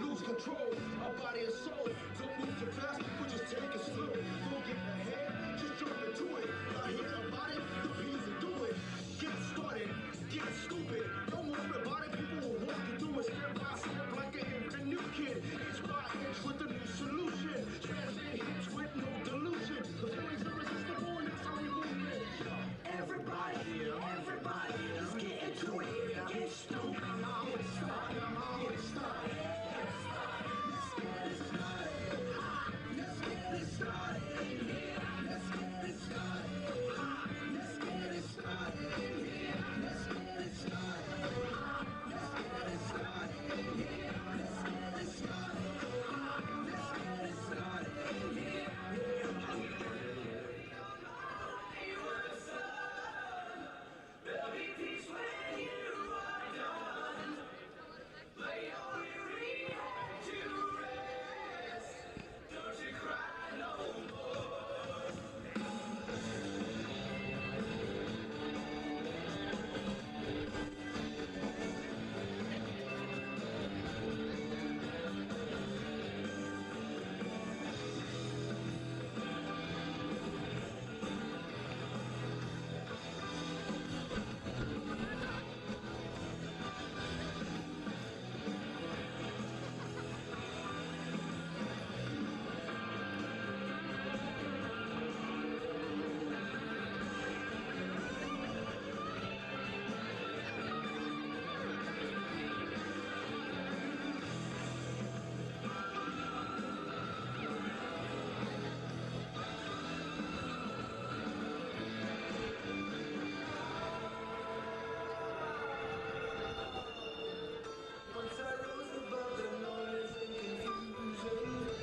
Lose control of body and soul. Don't move too fast, but just take it slow. Don't get ahead, just jump into it. I hear about it, the easy do it. Get started, get stupid. Don't worry about it, people will walk you through it step by step like a new kid. Inch by inch with a new solution. Transmit hits with no delusion. The feeling's irresistible and that's how we move it. Everybody, let's get into it. Get stupid. Get started. Get started. Let's get it started. Let's get it started. Let's get it started. Let's get it started. Let's get it started. Let's get it started. Let's get it started. Let's get it started.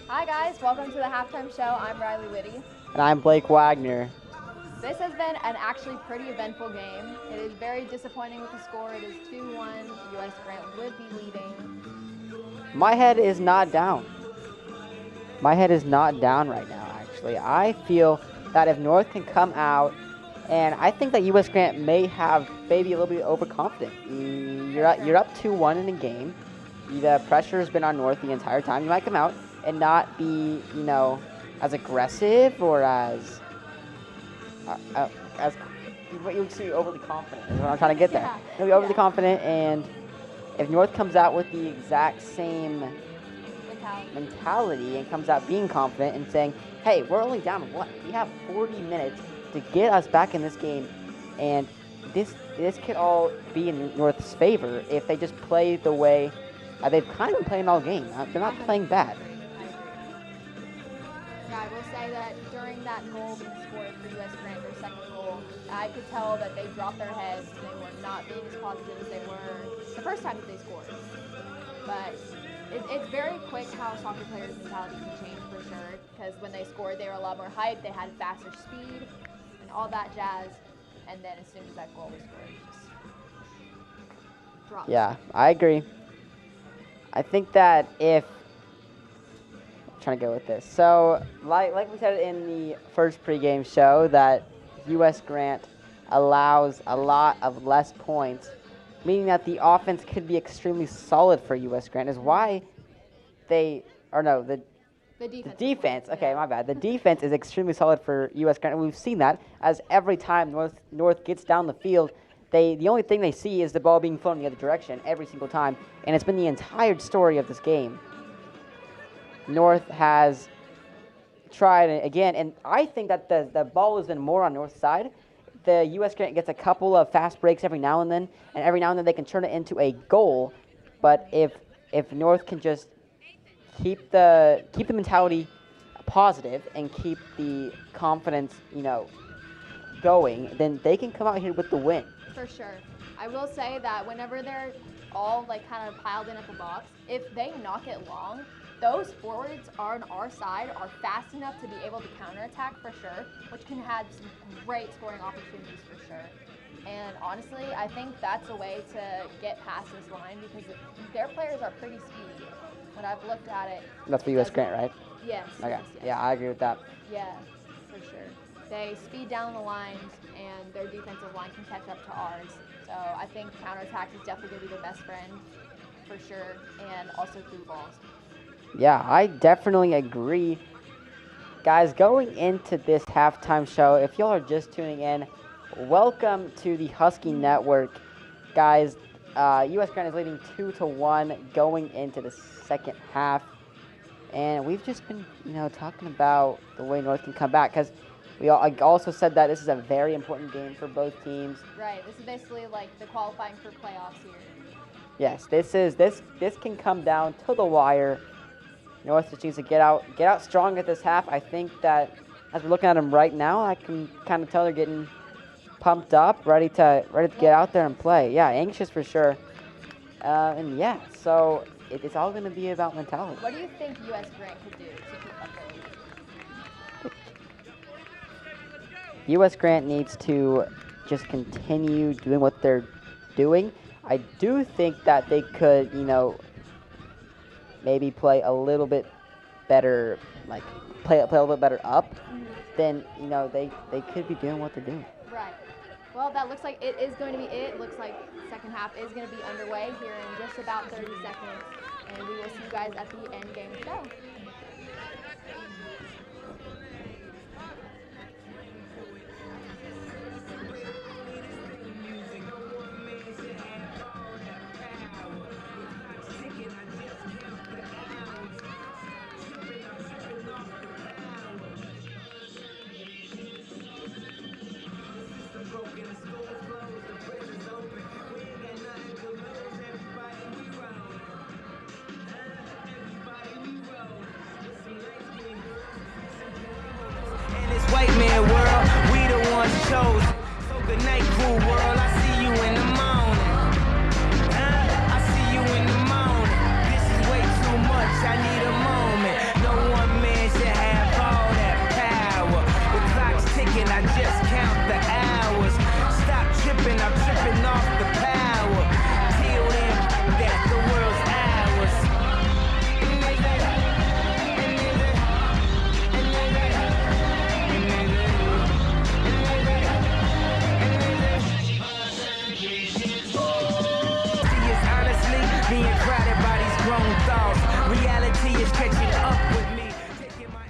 Hi guys, welcome to the halftime show. I'm Riley Whitty. And I'm Blake Wagner. This has been an actually pretty eventful game. It is very disappointing with the score. It is 2-1. US Grant would be leading. My head is not down. My head is not down right now, actually. I feel that if North can come out, and I think that US Grant may have maybe a little bit overconfident. You're up 2-1 in a game. The pressure has been on North the entire time. You might come out and not be, as aggressive or as what you would say overly confident is what I'm trying to get there. You'll be overly confident, and if North comes out with the exact same mentality and comes out being confident and saying, hey, we're only down one. We have 40 minutes to get us back in this game, and this could all be in North's favor if they just play the way they've kind of been playing all game. They're not playing bad. Yeah, I will say that during that goal being scored for US Grant, their second goal, I could tell that they dropped their heads and they were not being as positive as they were the first time that they scored. But it's very quick how soccer players' mentality can change for sure, because when they scored, they were a lot more hyped, they had faster speed, and all that jazz, and then as soon as that goal was scored, it just dropped. Yeah, I agree. I think that if trying to go with this. So, like we said in the first pregame show, that US Grant allows a lot of less points, meaning that the offense could be extremely solid for US Grant, is why the defense. Okay, my bad. The defense is extremely solid for US Grant, and we've seen that as every time North gets down the field, the only thing they see is the ball being thrown in the other direction every single time, and it's been the entire story of this game. North has tried it again, and I think that the ball has been more on North's side. The U.S. Grant gets a couple of fast breaks every now and then they can turn it into a goal. But if North can just keep the mentality positive and keep the confidence, going, then they can come out here with the win. For sure. I will say that whenever they're all like kind of piled in at the box, if they knock it long, those forwards on our side are fast enough to be able to counterattack for sure, which can have some great scoring opportunities for sure. And honestly, I think that's a way to get past this line because their players are pretty speedy. When I've looked at it. That's for U.S. Grant, right? Yes. Okay. Yes. Yeah, I agree with that. Yeah, for sure. They speed down the lines, and their defensive line can catch up to ours. So I think counterattack is definitely going to be their best friend, for sure, and also through balls. Yeah, I definitely agree. Guys, going into this halftime show, if y'all are just tuning in, welcome to the Husky Network. Guys, U.S. Grant is leading 2-1 going into the second half. And we've just been, talking about the way North can come back because I also said that this is a very important game for both teams. Right. This is basically like the qualifying for playoffs here. Yes, this can come down to the wire. North just needs to get out strong at this half. I think that as we're looking at them right now, I can kind of tell they're getting pumped up, ready to get out there and play. Yeah, anxious for sure. And yeah, so it's all going to be about mentality. What do you think U.S. Grant could do to keep up the lead? U.S. Grant needs to just continue doing what they're doing. I do think that they could, maybe play a little bit better, like play a little bit better up. Then, they could be doing what they're doing. Right. Well, that looks like it is going to be it. Looks like the second half is going to be underway here in just about 30 seconds. And we will see you guys at the end game show. White man world, we the ones chosen. So good night, cool world. I see you in the morning. I see you in the morning. This is way too much. I need a moment. No one man should have all that power. The clock's ticking. I just count the hours. Stop tripping. I'm tripping off the power. Till then, that the world's ours. Being crowded by these grown thoughts. Reality is catching up with me. Taking my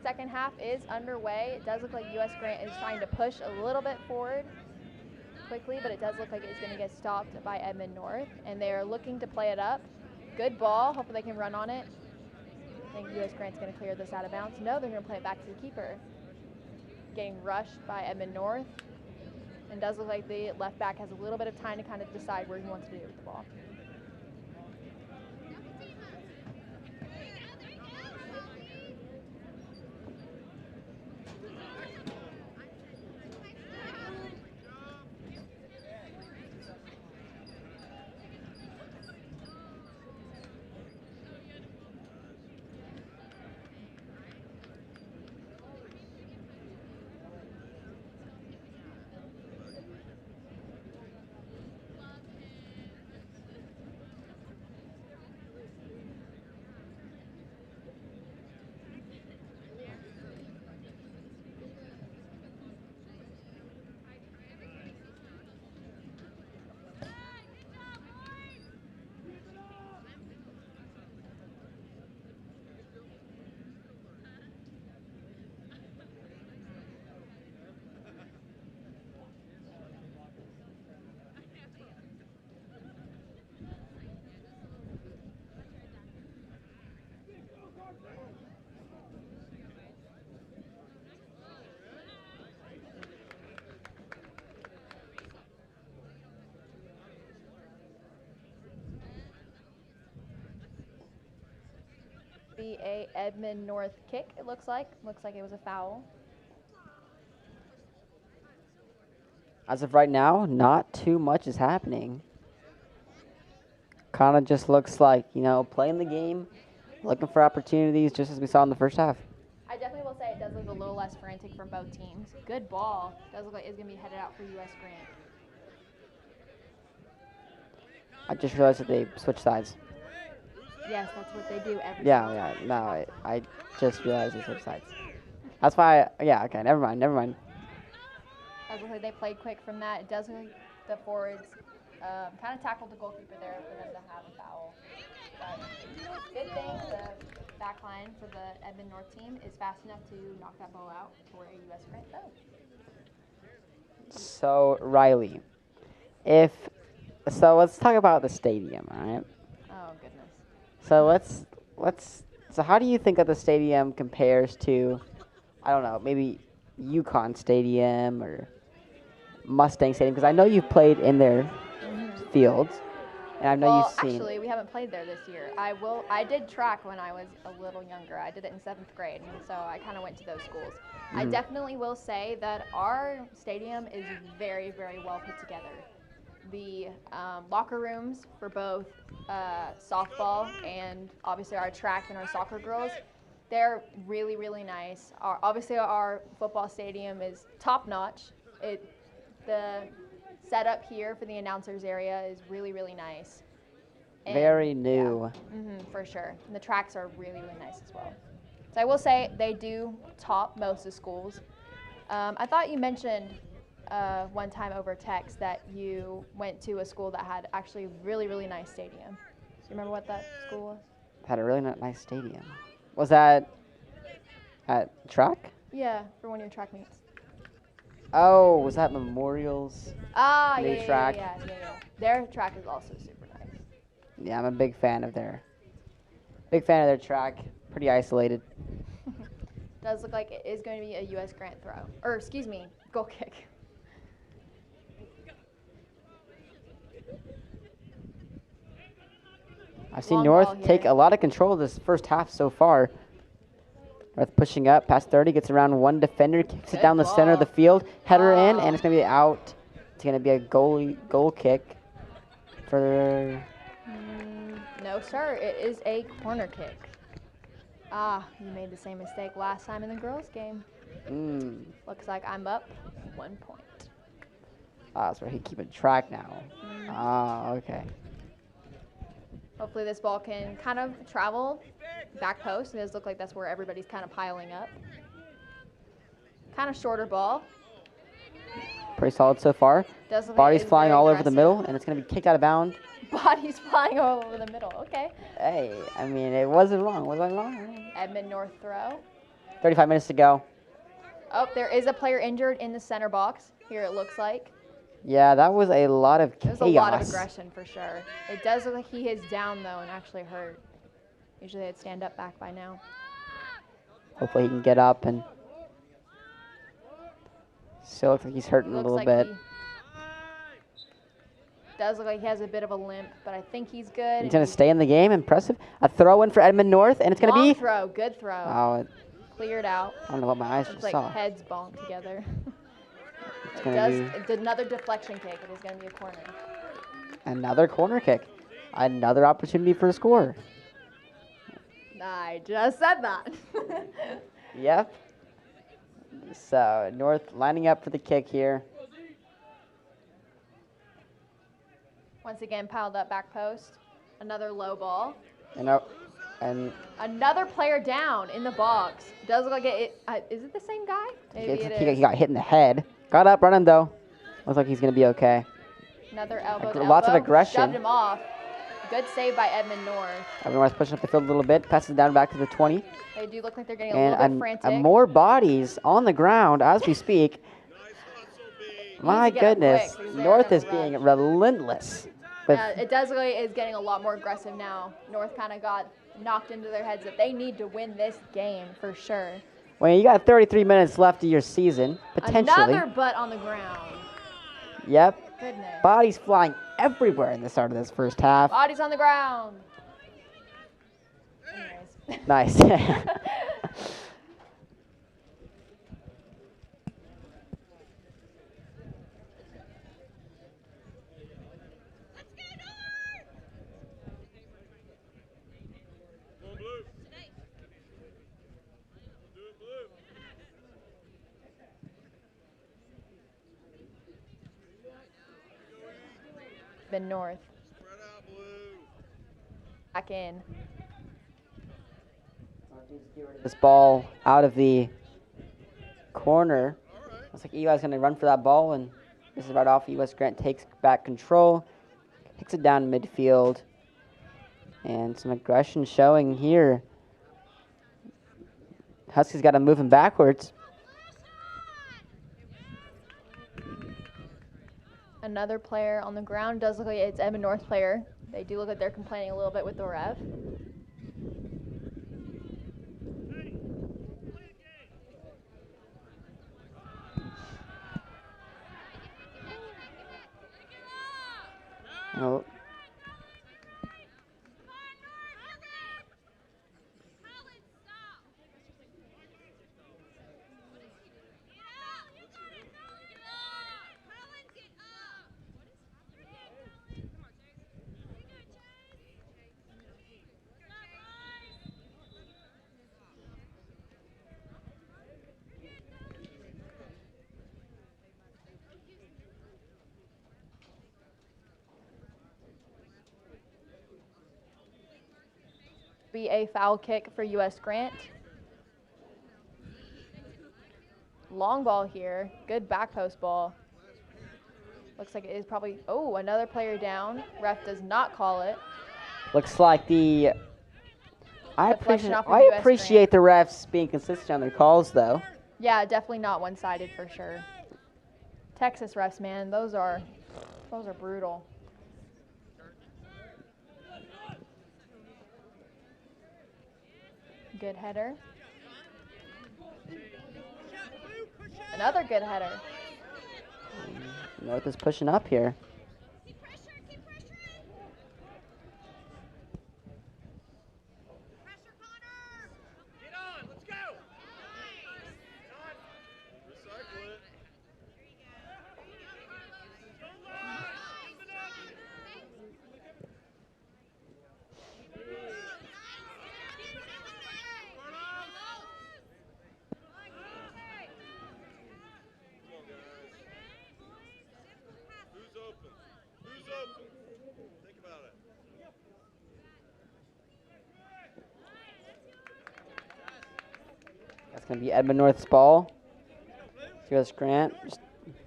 Second half is underway. It does look like U.S. Grant is trying to push a little bit forward quickly, but it does look like it's going to get stopped by Edmond North, and they are looking to play it up. Good ball. Hopefully they can run on it. I think U.S. Grant's going to clear this out of bounds. No, they're going to play it back to the keeper. Getting rushed by Edmond North, and does look like the left back has a little bit of time to kind of decide where he wants to do with the ball. be a Edmond North kick, it looks like. Looks like it was a foul. As of right now, not too much is happening. Kind of just looks like, you know, playing the game, looking for opportunities, just as we saw in the first half. I definitely will say it does look a little less frantic from both teams. Good ball. Does look like it's going to be headed out for U.S. Grant. I just realized that they switched sides. Yes, that's what they do every Yeah, single yeah, time. no, I just realized they switched sides. That's why, yeah, okay, never mind. Does look like they played quick from that. It does look like the forwards kind of tackled the goalkeeper there for them to have a foul. But good thing the back line for the Edmond North team is fast enough to knock that ball out for a U.S. Grant throw. So, Riley, so let's talk about the stadium, all right? Oh, goodness. So how do you think that the stadium compares to, I don't know, maybe Yukon Stadium or Mustang Stadium? Because I know you've played in their fields, and I know you've seen. Actually, we haven't played there this year. I did track when I was a little younger. I did it in 7th grade, and so I kind of went to those schools. I definitely will say that our stadium is very, very well put together. The locker rooms for both softball and obviously our track and our soccer girls, they're really, really nice. Obviously, our football stadium is top notch. The setup here for the announcers area is really, really nice. And Very new. Yeah, for sure. And the tracks are really, really nice as well. So I will say they do top most of the schools. I thought you mentioned one time over text that you went to a school that had actually a really, really nice stadium. Do you remember what that school was? Had a really nice stadium. Was that at track? Yeah, for one of your track meets. Oh, was that Memorials? Ah, New yeah, track? yeah. Their track is also super nice. Yeah, I'm a big fan of their track. Pretty isolated. Does look like it is going to be a U.S. Grant throw. Or, excuse me, goal kick. I've seen Long North ball take here. a lot of control of this first half so far. North pushing up, past 30, gets around one defender, kicks it Good down the center of the ball. field, header in, Oh. and it's going to be out. It's going to be a goal kick for... No, sir. It is a corner kick. Ah, you made the same mistake last time in the girls' game. Looks like I'm up 1 point. Ah, so he's keeping track now. Ah, okay. Hopefully this ball can kind of travel back post. It does look like that's where everybody's kind of piling up. Kind of shorter ball. Pretty solid so far. Does look like Body's it is flying very all over the aggressive. middle, and it's going to be kicked out of bounds. Body's flying all over the middle. Okay. Hey, I mean, it wasn't wrong. Was I wrong? Edmond North throw. 35 minutes to go. Oh, there is a player injured in the center box. Here it looks like. Yeah, that was a lot of chaos. There's a lot of aggression for sure. It does look like he is down though and actually hurt. Usually they'd stand up back by now. Hopefully he can get up and still looks like he's hurting a Looks little like bit. he does look like he has a bit of a limp, but I think he's good. He's going to stay in the game. Impressive. A throw in for Edmond North, and it's going to Long be... throw, good throw. Oh, Cleared out. I don't know what my eyes It's just like saw. heads bonked together. It's It gonna does. be It's another deflection kick. It is going to be a corner. another corner kick. Another opportunity for a score. I just said that. Yep. So, North lining up for the kick here. Once again, piled up back post. Another low ball. And Another player down in the box. Does look like is it the same guy? Maybe it is. he got hit in the head. Got up running, though. Looks like he's going to be okay. Another elbow. Lots of aggression. Shoved him off. Good save by Edmond North. Edmond North pushing up the field a little bit. Passes down back to the 20. They do look like they're getting a little bit frantic. And more bodies on the ground as we speak. My Needs to get up goodness. quick because they're North gonna is being relentless. With It does look like it's getting a lot more aggressive now. North kind of got knocked into their heads that they need to win this game for sure. Well, you got 33 minutes left of your season, potentially. Another butt on the ground. Yep. Goodness. Bodies flying everywhere in the start of this first half. Bodies on the ground. Nice. Been north. Back in. This ball out of the corner. Looks like Eli's going to run for that ball, and this is right off. U.S. Grant takes back control, kicks it down midfield, and some aggression showing here. Huskies got to move him backwards. Another player on the ground. Does look like it's Edmond North player. They do look like they're complaining a little bit with the ref. Oh. Be a foul kick for U.S. Grant. Long ball here. Good back post ball. Looks like it is probably, oh, another player down. Ref does not call it. Looks like the. I Deflection off of I US appreciate the refs being consistent on their calls, though. Yeah, definitely not one-sided for sure. Texas refs, man, those are brutal. Good header. Another good header. North is pushing up here. That's going to be Edmond North's ball. U.S. Grant just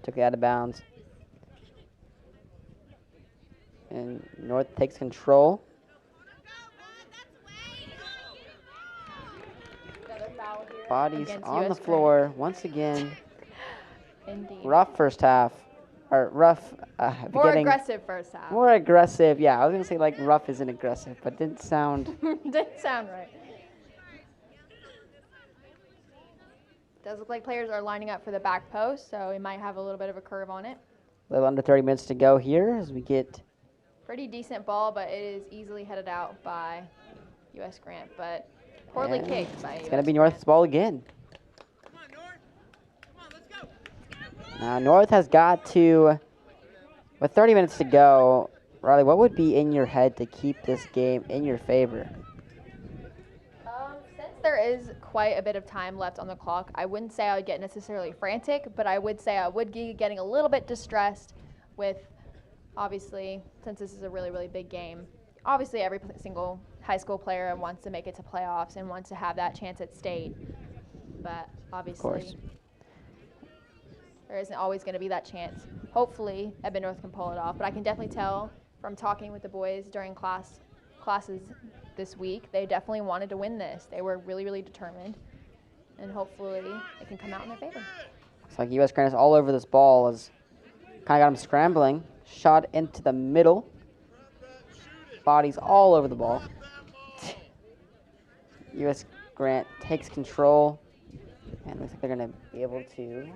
took it out of bounds. And North takes control. Bodies on the floor once again. Indeed. Rough first half. Or rough. More aggressive first half. More aggressive, yeah. I was going to say like rough isn't aggressive, but didn't sound. Didn't sound right. Does look like players are lining up for the back post, so it might have a little bit of a curve on it. A little under 30 minutes to go here as we get. Pretty decent ball, but it is easily headed out by U.S. Grant, but poorly kicked by It's going to be North's ball again. Now, North has got to, with 30 minutes to go, Riley, what would be in your head to keep this game in your favor? Since there is quite a bit of time left on the clock, I wouldn't say I would get necessarily frantic, but I would say I would be getting a little bit distressed with, obviously, since this is a really, really big game. Obviously, every single high school player wants to make it to playoffs and wants to have that chance at state, but obviously there isn't always going to be that chance. Hopefully, Edmond North can pull it off, but I can definitely tell from talking with the boys during classes this week, they definitely wanted to win this. They were really, really determined, and hopefully it can come out in their favor. Looks like U.S. Grant is all over this ball. As kind of got him scrambling. Shot into the middle. Bodies all over the ball. U.S. Grant takes control, and looks like they're going to be able to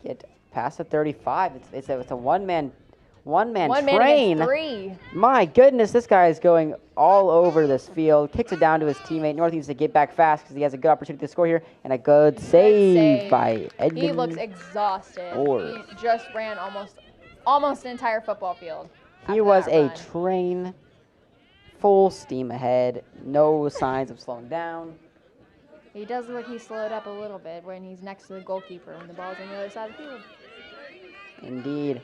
get past the 35. It's a one-man One-man One man train. against 3. My goodness, this guy is going all over this field. Kicks it down to his teammate. North needs to get back fast because he has a good opportunity to score here. And a good save by Edmund. He looks exhausted. North. He just ran almost an entire football field. He after was that a run. train, full steam ahead. No signs of slowing down. He does look like he slowed up a little bit when he's next to the goalkeeper when the ball's on the other side of the field. Indeed.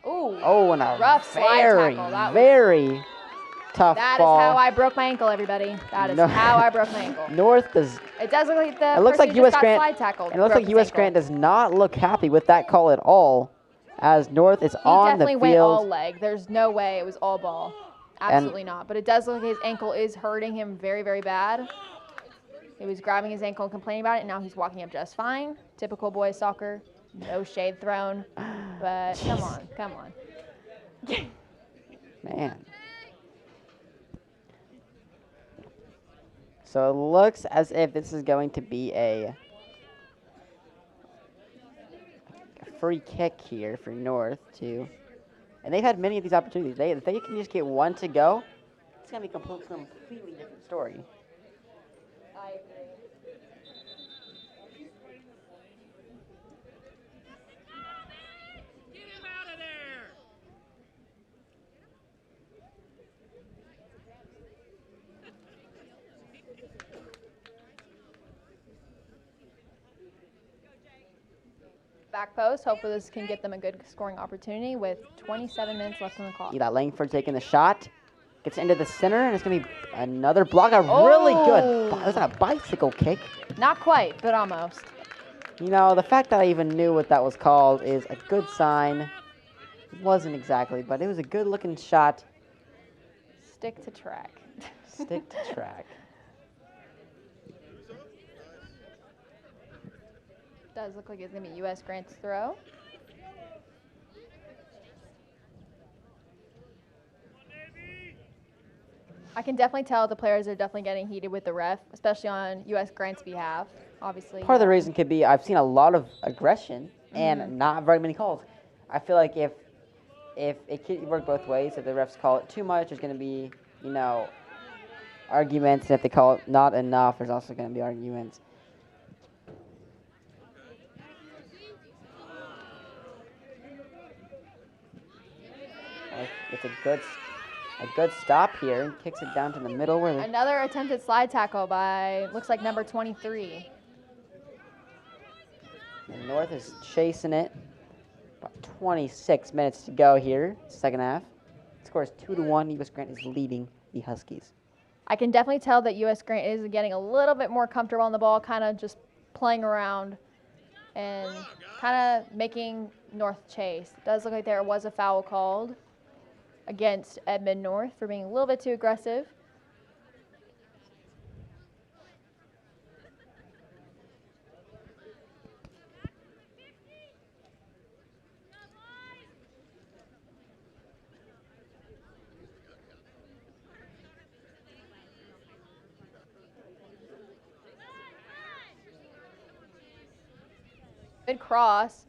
Ooh. Oh, and a rough slide very, tackle. That was- very tough That ball. is how I broke my ankle, everybody. That is No. how I broke my ankle. North does. It does look like the It looks person like who U.S. just got Grant. slide tackled. And it looks broke like his U.S. ankle. Grant does not look happy with that call at all, as North is He on the definitely went all field. leg. There's no way it was all ball. Absolutely not. But it does look like his ankle is hurting him very, very bad. He was grabbing his ankle and complaining about it, and now he's walking up just fine. Typical boys soccer. No shade thrown. But come on, come on. Man. So it looks as if this is going to be a free kick here for North too. And they've had many of these opportunities. If they can just get one to go, it's going to be a completely different story. I agree. Back post. Hopefully this can get them a good scoring opportunity with 27 minutes left on the clock. Eli Langford taking the shot. Gets into the center, and it's going to be another block. A really good, was that a bicycle kick? Not quite, but almost. You know, the fact that I even knew what that was called is a good sign. It wasn't exactly, but it was a good-looking shot. Stick to track. Stick to track. Does look like it's going to be U.S. Grant's throw. I can definitely tell the players are definitely getting heated with the ref, especially on U.S. Grant's behalf, obviously. Part of the reason could be I've seen a lot of aggression and not very many calls. I feel like if it could work both ways, if the refs call it too much, there's going to be, you know, arguments, and if they call it not enough, there's also going to be arguments. It's a good stop here, and kicks it down to the middle where Another attempted slide tackle by, looks like number 23. and North is chasing it. About 26 minutes to go here, second half. Score is 2-1. U.S. Grant is leading the Huskies. I can definitely tell that U.S. Grant is getting a little bit more comfortable on the ball, kind of just playing around and kind of making North chase. It does look like there was a foul called against Edmund North for being a little bit too aggressive. Good cross,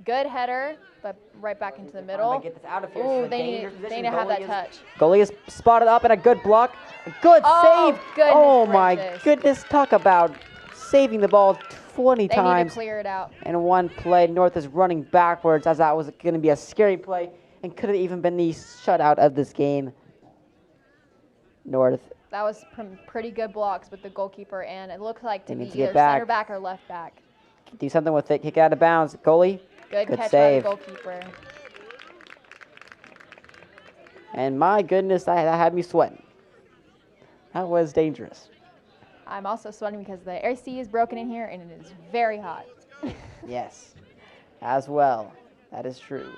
good header, but right back into the middle. Get this out of here. Ooh, This is a they dangerous need position. to have that Goalie is- touch. Goalie is spotted up and a good block. A good Oh, save. goodness Oh my gracious. goodness. Talk about saving the ball 20 They need to times clear it out. in one play. North is running backwards as that was going to be a scary play and could have even been the shutout of this game. North. That was pretty good blocks with the goalkeeper, and it looks like to They be need to get either back. center back or left back. Do something with it. Kick it out of bounds. Goalie. Good catch save. by the goalkeeper. And my goodness, that had me sweating. That was dangerous. I'm also sweating because the AC is broken in here, and it is very hot. Yes. As well. That is true.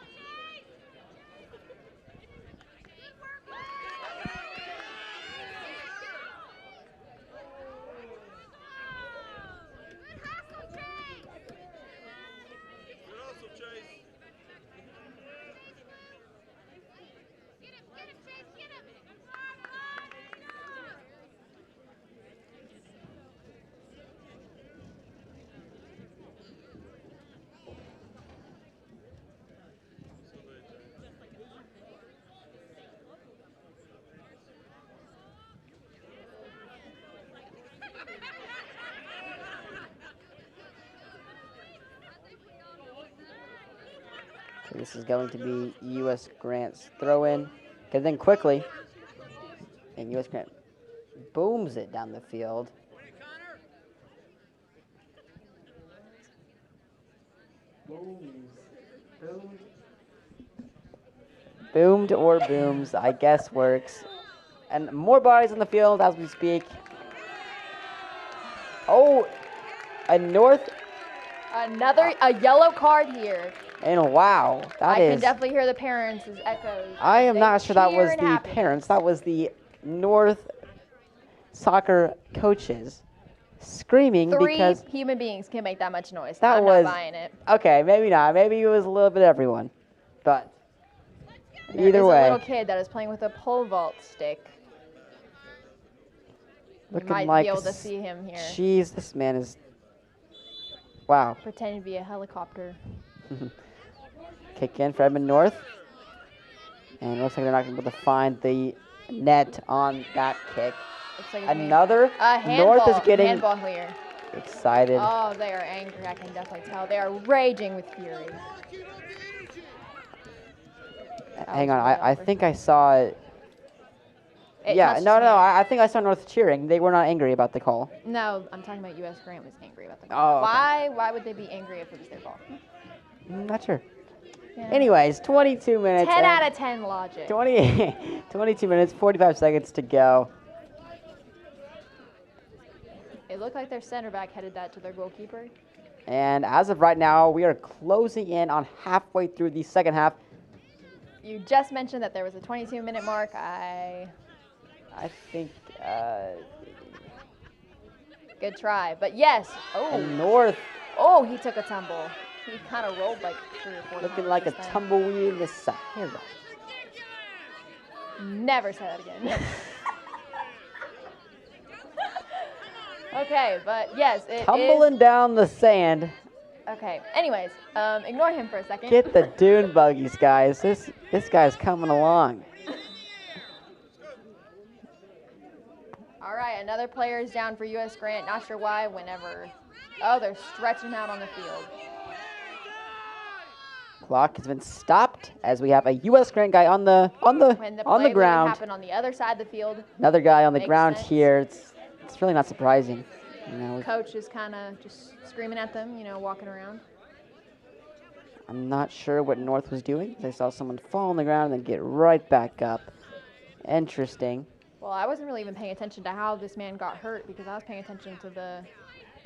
This is going to be U.S. Grant's throw-in. And then quickly, and U.S. Grant booms it down the field. Boomed or booms, I guess works. And more bodies on the field as we speak. Oh, a North. A yellow card here. And wow, I can definitely hear the parents' echoes. I am They not sure that was cheer in the happiness. parents. That was the North soccer coaches screaming Three because. human beings can make that much noise. That I'm was not buying it. Okay, maybe not. Maybe it was a little bit everyone, but There either is way, a little kid that is playing with a pole vault stick. looking You might like be able to see him here. Jeez, this man is. Wow. Pretending to be a helicopter. Kick in for Edmond North, and it looks like they're not going to be able to find the net on that kick. Looks like it's Another handball, North is getting handball here. excited. Oh, they are angry. I can definitely tell. They are raging with fury. Hang on, I think I saw it. It Yeah, touched no, his no, hand. I think I saw North cheering. They were not angry about the call. No, I'm talking about U.S. Grant was angry about the Oh, call. okay. Why would they be angry if it was their ball? Not sure. Yeah. Anyways, 22 minutes. 10 and out of 10 logic. 22 minutes, 45 seconds to go. It looked like their center back headed that to their goalkeeper. And as of right now, we are closing in on halfway through the second half. You just mentioned that there was a 22-minute mark. I think. Good try. But yes. And North. Oh, he took a tumble. He kind of rolled like 3 or 4 Looking times like a this time. tumbleweed in the Sahara. Never say that again. Okay, but yes, it Tumbling down the sand. Okay, anyways, ignore him for a second. Get the dune buggies, guys. This guy's coming along. All right, another player is down for U.S. Grant. Not sure why. Whenever. Oh, they're stretching out on the field. Clock has been stopped as we have a U.S. Grant guy on the When the play literally ground. happened on the other side of the field. Another guy on the Makes ground sense. here. It's really not surprising. You know, Coach is kind of just screaming at them, walking around. I'm not sure what North was doing. They saw someone fall on the ground and then get right back up. Interesting. Well, I wasn't really even paying attention to how this man got hurt because I was paying attention to the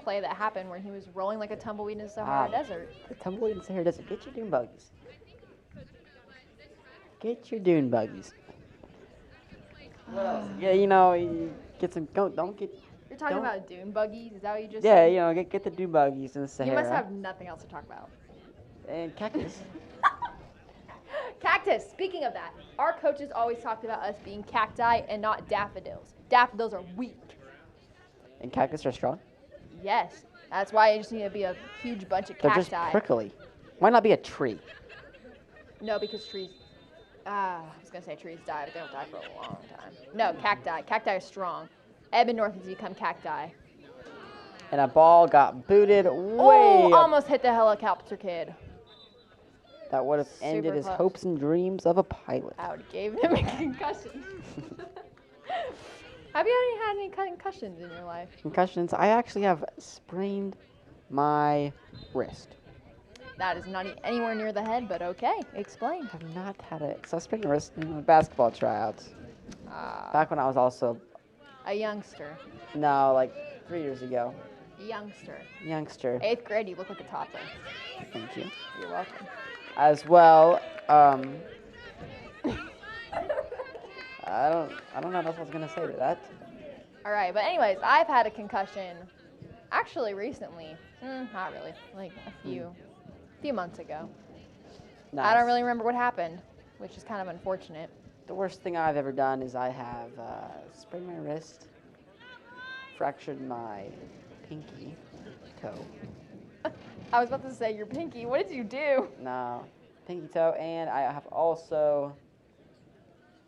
play that happened where he was rolling like a tumbleweed in the Sahara Desert. The tumbleweed in the Sahara Desert. Get your dune buggies. Get your dune buggies. What else? Yeah, you get some. Don't get. You're talking don't- about dune buggies? Is that what you just Yeah, said? get the dune buggies in the Sahara. You must have nothing else to talk about. And cactus. Cactus, speaking of that, our coaches always talked about us being cacti and not daffodils. Daffodils are weak. And cactus are strong. Yes, that's why you just need to be a huge bunch of They're cacti. just prickly. Why not be a tree? No, because trees. I was gonna say trees die, but they don't die for a long time. No, cacti. Cacti are strong. Edmond North has become cacti. And a ball got booted way Oh, up. almost hit the helicopter kid. That would have ended Super his close. hopes and dreams of a pilot. I would have gave him a concussion. Have you had any concussions in your life? Concussions. I actually have sprained my wrist. That is not anywhere near the head, but okay. Explain. I've not had it. So I sprained my wrist in my basketball tryouts. Back when I was also, A youngster. no, like 3 years ago. Youngster. Youngster. 8th grade, you look like a toddler. Thank you. You're welcome. As well, I don't know what else I was gonna say to that. All right, but anyways, I've had a concussion actually recently. Not really, like a few months ago. Nice. I don't really remember what happened, which is kind of unfortunate. The worst thing I've ever done is I have sprained my wrist, fractured my pinky toe. I was about to say your pinky. What did you do? No, pinky toe, and I have also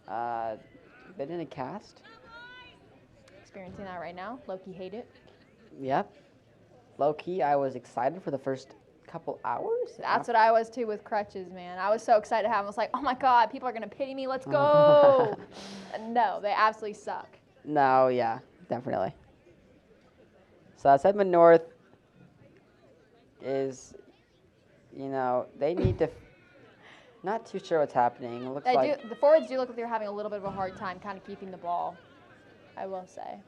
been in a cast. Experiencing that right now. Loki hate it. Yep. Low key, I was excited for the first couple hours. That's what I was too with crutches, man. I was so excited to have them. I was like, oh my God, people are going to pity me. Let's go. No, they absolutely suck. No, yeah, definitely. So Edmond North is, you know, they need to. Not too sure what's happening. It looks like the forwards do look like they're having a little bit of a hard time kind of keeping the ball, I will say.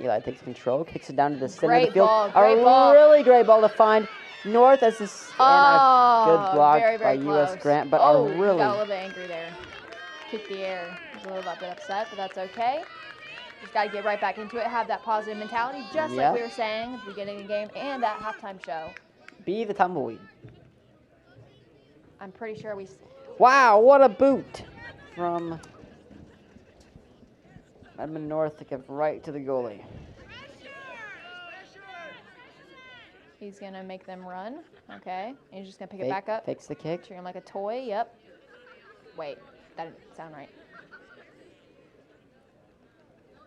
Eli takes control, kicks it down to the center of the Great field. ball, great ball. Really great ball to find North as this and a good block very, by very U.S. close. Grant, but got a really little bit angry there. Kicked the air. Was a little bit upset, but that's okay. Just got to get right back into it, have that positive mentality, just like we were saying at the beginning of the game and that halftime show. Be the tumbleweed. I'm pretty sure we... Wow, what a boot from Edmond North to get right to the goalie. He's going to make them run. Okay. And he's just going to pick it back up. Fakes the kick. Treat him like a toy. Yep. Wait. That didn't sound right.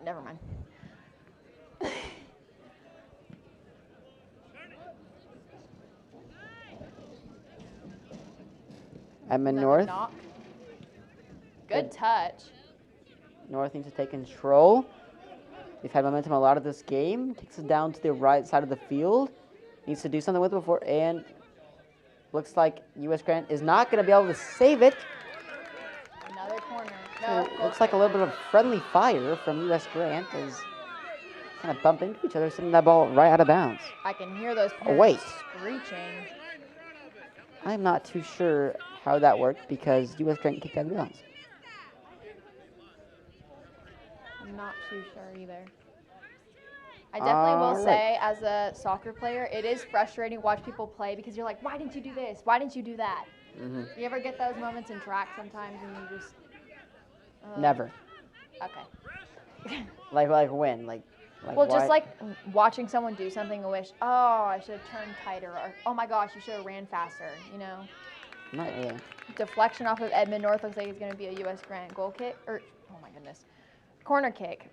Never mind. Edmond North. Knock. Good touch. North needs to take control. They've had momentum a lot of this game. Takes it down to the right side of the field. Needs to do something with it before, and looks like U.S. Grant is not going to be able to save it. Another corner. So looks like a little bit of friendly fire from U.S. Grant as kind of bump into each other, sending that ball right out of bounds. I can hear those Oh, wait. screeching. I'm not too sure how that worked because U.S. Grant kicked out of bounds. I'm not too sure either. I definitely will say, as a soccer player, it is frustrating to watch people play because you're like, why didn't you do this? Why didn't you do that? Mm-hmm. You ever get those moments in track sometimes and you just... Never. Okay. Like when? Like well, why? just like watching someone do something and wish, oh, I should have turned tighter, or oh my gosh, you should have ran faster, you know? Not really. Deflection off of Edmond North looks like it's going to be a U.S. Grant goal kick, or, oh my goodness, corner kick.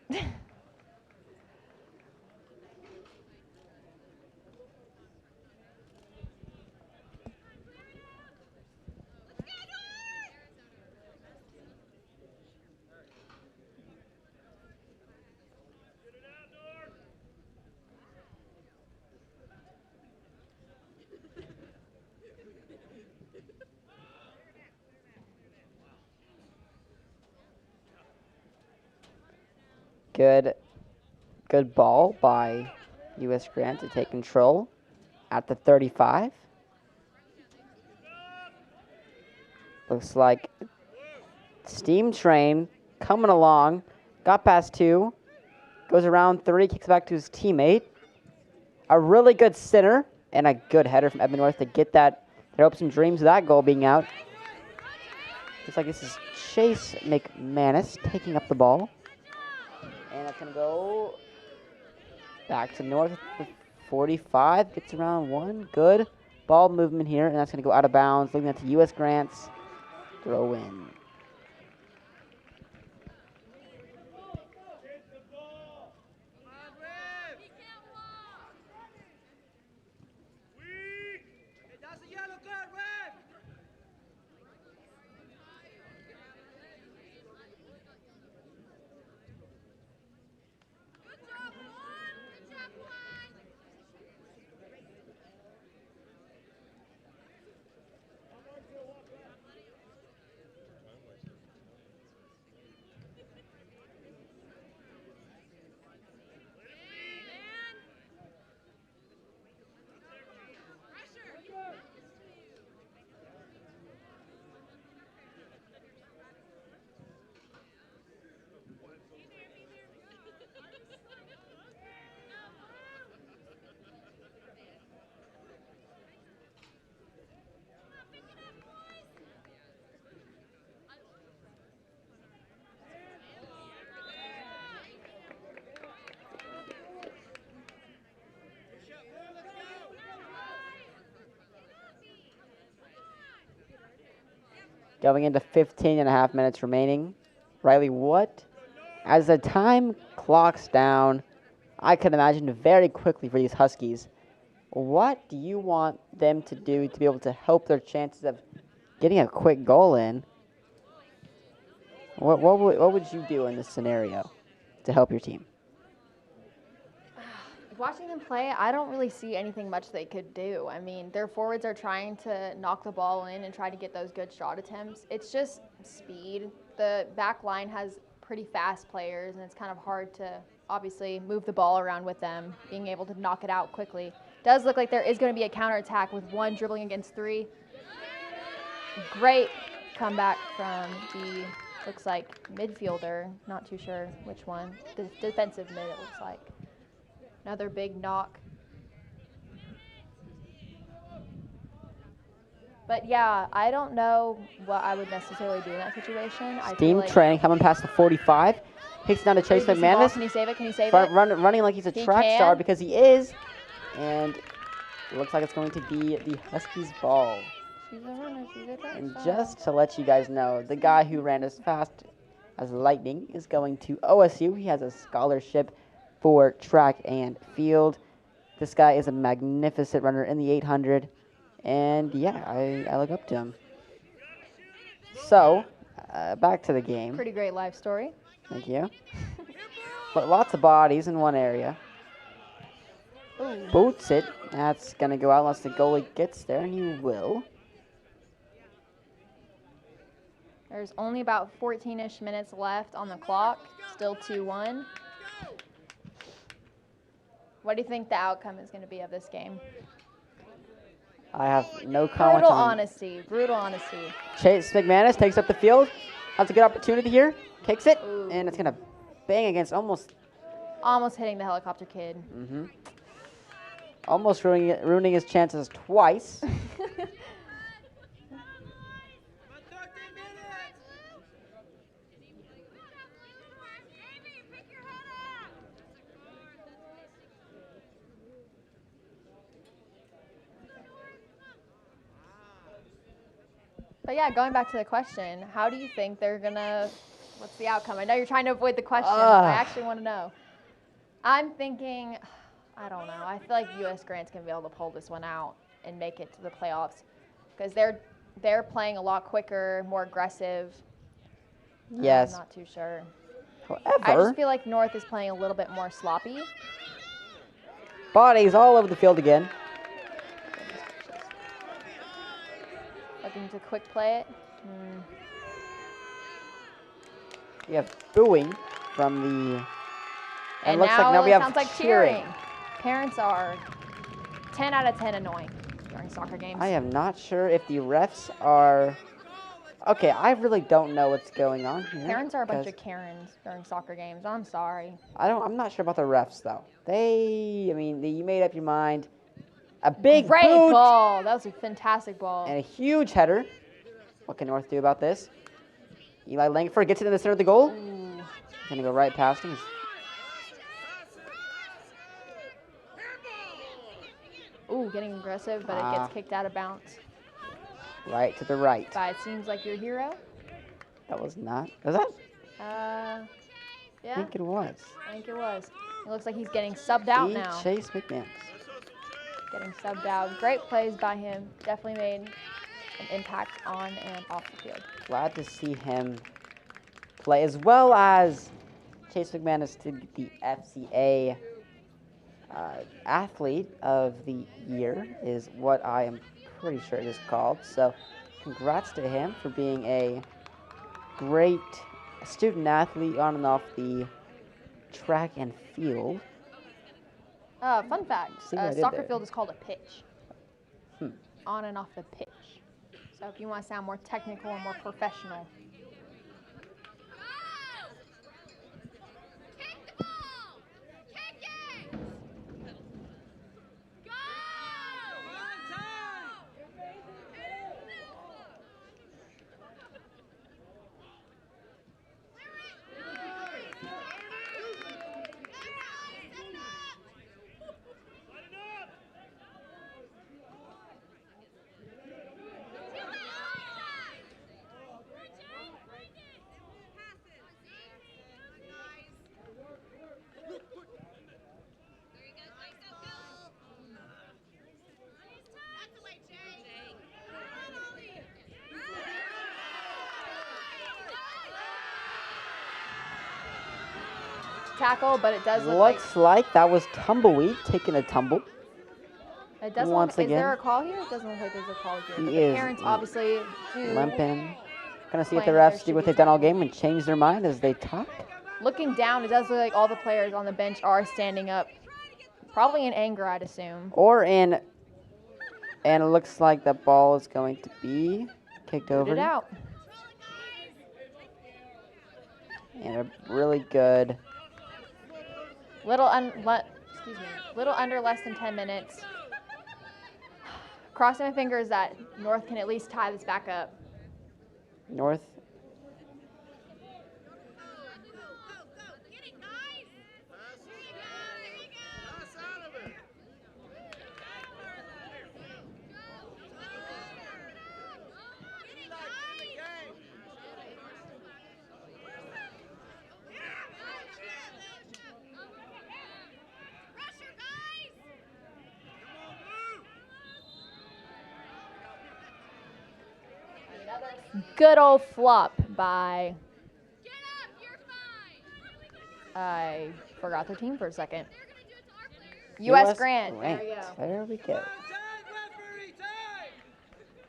Good ball by U.S. Grant to take control at the 35. Looks like Steam Train coming along. Got past 2. Goes around 3, kicks back to his teammate. A really good center and a good header from Edmond North to get that. There hope some dreams of that goal being out. Looks like this is Chase McManus taking up the ball. And that's going to go back to North. 45 gets around 1. Good ball movement here, and that's going to go out of bounds, leaving that to U.S. Grant's throw in. Going into 15.5 minutes remaining. Riley, what? As the time clocks down, I can imagine very quickly for these Huskies. What do you want them to do to be able to help their chances of getting a quick goal in? What would you do in this scenario to help your team? Watching them play, I don't really see anything much they could do. I mean, their forwards are trying to knock the ball in and try to get those good shot attempts. It's just speed. The back line has pretty fast players, and it's kind of hard to obviously move the ball around with them, being able to knock it out quickly. Does look like there is going to be a counterattack with one dribbling against three. Great comeback from the, looks like, midfielder. Not too sure which one. The defensive mid, it looks like. Another big knock. But yeah, I don't know what I would necessarily do in that situation. Steam training coming past the 45. Kicks down to Chase McManus. Can he save it? Can he save it? Running like he's a track star because he is. And it looks like it's going to be the Huskies' ball. She's a runner. She's a track And star. just to let you guys know, the guy who ran as fast as lightning is going to OSU. He has a scholarship for track and field. This guy is a magnificent runner in the 800. And yeah, I look up to him. So, back to the game. Pretty great life story. Thank you. But lots of bodies in one area. Ooh. Boots it. That's going to go out unless the goalie gets there, and he will. There's only about 14-ish minutes left on the clock. Still 2-1. What do you think the outcome is going to be of this game? I have no comment Brutal on honesty. Brutal honesty. Chase McManus takes up the field. Has a good opportunity here. Kicks it. Ooh. And it's going to bang against almost hitting the helicopter kid. Almost ruining his chances twice. But yeah, going back to the question, how do you think they're gonna, what's the outcome? I know you're trying to avoid the question, but I actually want to know. I'm thinking, I don't know, I feel like U.S. Grant's gonna be able to pull this one out and make it to the playoffs because they're playing a lot quicker, more aggressive. Yes. I'm not too sure. However, I just feel like North is playing a little bit more sloppy. bodies all over the field again. Looking to quick play it. We have booing from the. And it looks now like now it we have sounds like cheering. Parents are 10 out of 10 annoying during soccer games. I am not sure if the refs are. Okay, I really don't know what's going on here. Parents are a bunch of Karens during soccer games. I'm sorry. I'm not sure about the refs though. You made up your mind. A big Great boot ball. That was a fantastic ball. and a huge header. What can North do about this? Eli Langford gets it in the center of the goal. He's gonna go right past him. Ooh, getting aggressive, but it gets kicked out of bounds. Right to the right. But it seems like your hero. That was not. Was that? Yeah. I think it was. I think it was. It looks like he's getting subbed out now. Chase McManus. Getting subbed out. Great plays by him. Definitely made an impact on and off the field. Glad to see him play, as well as Chase McManus to the FCA Athlete of the Year is what I am pretty sure it is called. So congrats to him for being a great student athlete on and off the track and field. Fun fact, See what I did soccer there. field is called a pitch. On and off the pitch. So if you want to sound more technical and more professional. tackle, but it does look Looks like that was Tumbleweed taking a tumble. it doesn't once look, is there again. a call here? It doesn't look like there's a call here. He But is the parents obviously do. limping. Gonna see if the claim that there refs do should what be they've done all tackle. game and change their mind as they talk. Looking down, it does look like all the players on the bench are standing up. Probably in anger, I'd assume. And it looks like the ball is going to be kicked over. Put it out. And a really good. Little under less than 10 minutes. Crossing my fingers that North can at least tie this back up. North. Good old flop by. I forgot their team for a second. U.S. Grant. There we go. There we go.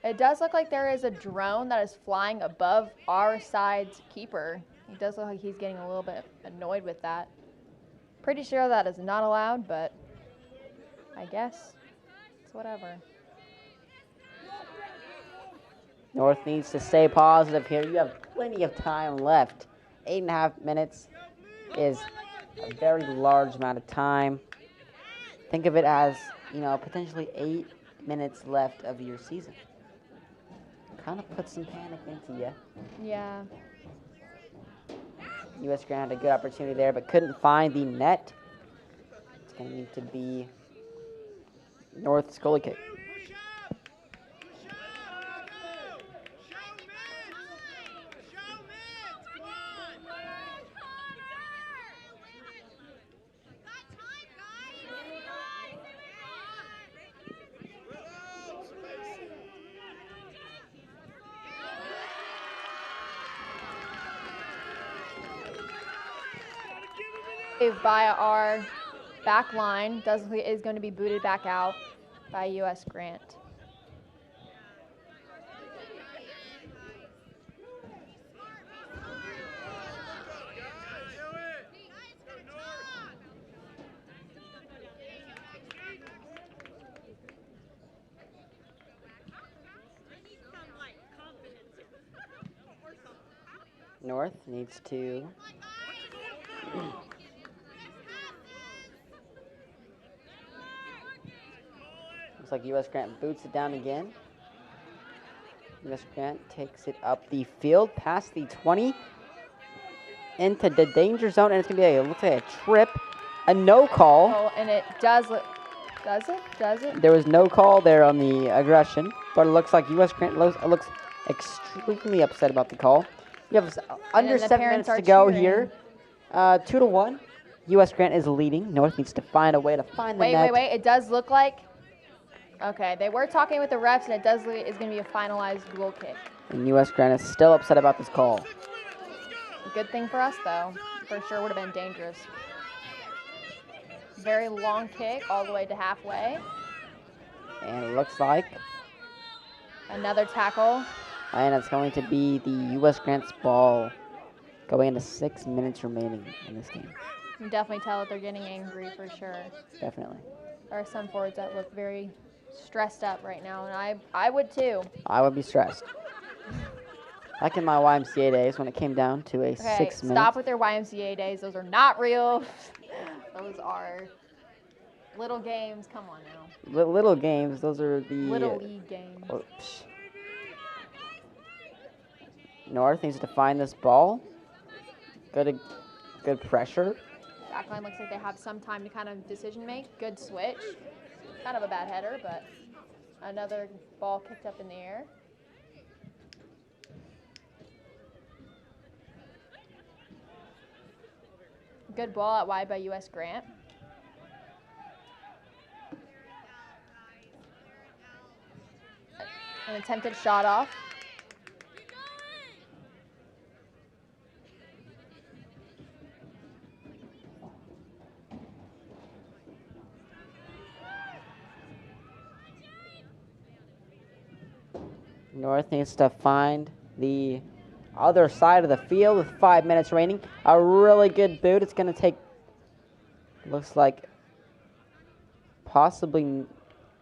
It does look like there is a drone that is flying above our side's keeper. It does look like he's getting a little bit annoyed with that. Pretty sure that is not allowed, but I guess it's whatever. North needs to stay positive here. You have plenty of time left. 8.5 minutes is a very large amount of time. Think of it as, potentially 8 minutes left of your season. Kind of puts some panic into you. Yeah. U.S. Grant had a good opportunity there, but couldn't find the net. It's going to need to be North's goalie kick. By our back line is going to be booted back out by U.S. Grant. North needs to looks like U.S. Grant boots it down again. U.S. Grant takes it up the field past the 20 into the danger zone, and it's gonna be looks like a trip, a no call. Oh, and it does look. Does it? Does it? There was no call there on the aggression, but it looks like U.S. Grant looks extremely upset about the call. You have under 7 minutes to go here. 2-1. U.S. Grant is leading. North needs to find a way to find the net. Wait. It does look like. Okay, they were talking with the refs, and it does look it's going to be a finalized goal kick. And U.S. Grant is still upset about this call. Good thing for us, though. For sure would have been dangerous. Very long kick all the way to halfway. And it looks like another tackle. And it's going to be the U.S. Grant's ball going into 6 minutes remaining in this game. You can definitely tell that they're getting angry for sure. Definitely. There are some forwards that look very stressed up right now, and I would too. I would be stressed. Back in my YMCA days when it came down to a 6 minutes. Stop with their YMCA days. Those are not real. Those are little games. Come on now. Little games. Those are the Little league games. Oops. North needs to find this ball. Good pressure. Backline looks like they have some time to kind of decision make. Good switch. Kind of a bad header, but another ball kicked up in the air. Good ball out wide by U.S. Grant. An attempted shot off. North needs to find the other side of the field with 5 minutes remaining. A really good boot. It's going to take, looks like, possibly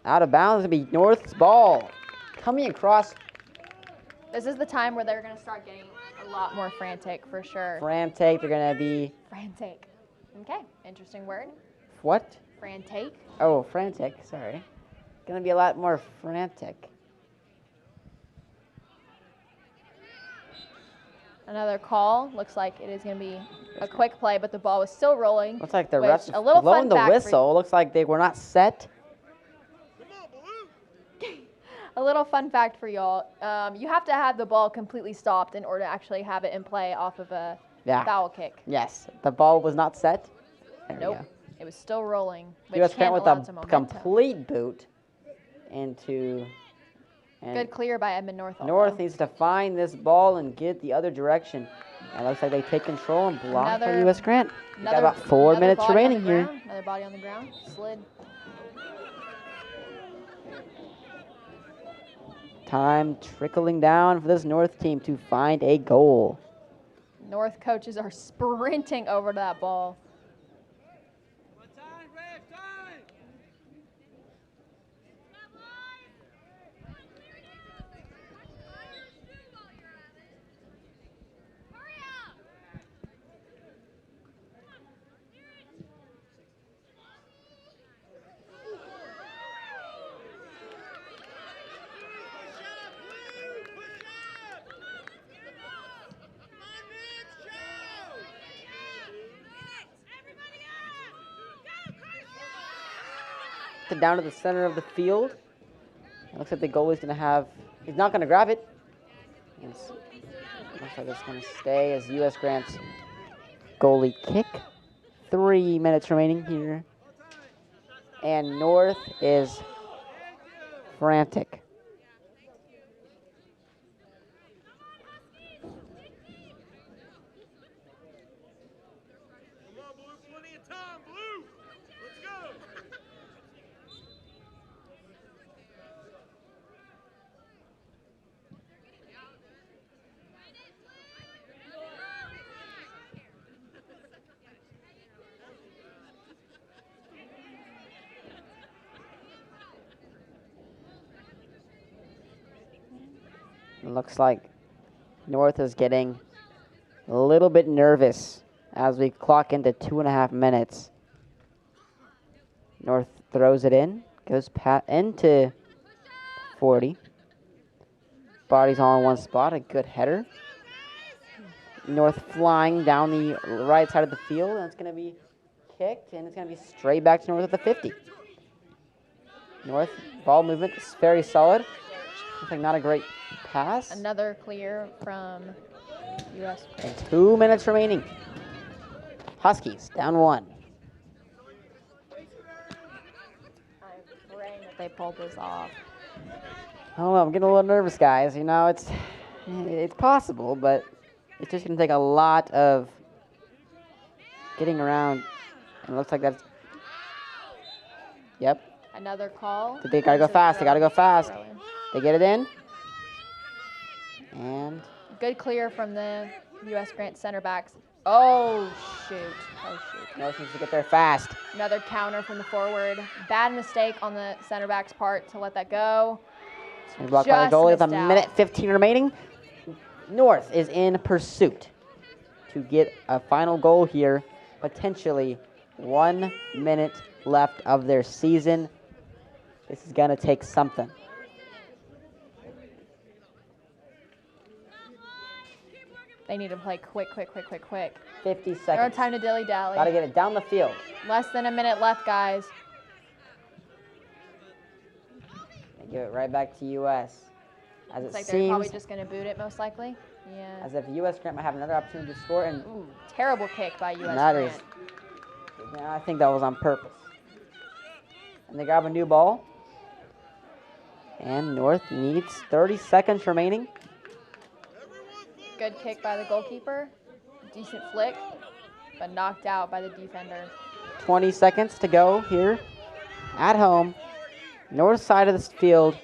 out of bounds. It's going to be North's ball coming across. This is the time where they're going to start getting a lot more frantic for sure. Frantic. They're going to be. Frantic. Okay, interesting word. What? Frantic. Oh, frantic. Sorry. Going to be a lot more frantic. Another call. Looks like it is going to be a quick play, but the ball was still rolling. Looks like the which, refs a little blowing fun the fact for whistle. Looks like they were not set. A little fun fact for y'all. You have to have the ball completely stopped in order to actually have it in play off of a foul kick. Yes. The ball was not set. There we Nope. go. It was still rolling. Which U.S. can Grant with allow a some momentum. complete boot into. And Good clear by Edmond North. North needs to find this ball and get the other direction. And it looks like they take control and block by U.S. Grant. We got about 4 minutes remaining here. Another body on the ground. Slid. Time trickling down for this North team to find a goal. North coaches are sprinting over to that ball. Down to the center of the field. It looks like the goalie's going to have. He's not going to grab it. Looks like it's going to stay as U.S. Grant's goalie kick. 3 minutes remaining here. And North is frantic. It looks like North is getting a little bit nervous as we clock into 2.5 minutes. North throws it in, goes into 40. Body's all in one spot, a good header. North flying down the right side of the field, and it's going to be kicked, and it's going to be straight back to North at the 50. North ball movement is very solid. Looks like not a great pass. Another clear from U.S. And 2 minutes remaining. Huskies down 1. I'm praying that they pulled this off. I don't know, I'm getting a little nervous, guys. You know, it's possible, but it's just going to take a lot of getting around. And it looks like that's. Yep. Another call. They got to go fast. They got to go fast. They get it in. And. Good clear from the U.S. Grant center backs. Oh, shoot. Oh, shoot. North needs to get there fast. Another counter from the forward. Bad mistake on the center back's part to let that go. Blocked by the goalie with a minute 15 remaining. North is in pursuit to get a final goal here. Potentially 1 minute left of their season. This is going to take something. They need to play quick. 50 seconds. No time to dilly-dally. Got to get it down the field. Less than a minute left, guys. They give it right back to U.S. As Looks it like seems, they're probably just going to boot it, most likely. Yeah. as if U.S. Grant might have another opportunity to score. And Ooh, terrible kick by U.S. that Grant. is, yeah, I think that was on purpose. And they grab a new ball. And North needs 30 seconds remaining. Good kick by the goalkeeper. Decent flick, but knocked out by the defender. 20 seconds to go here at home. North side of this field.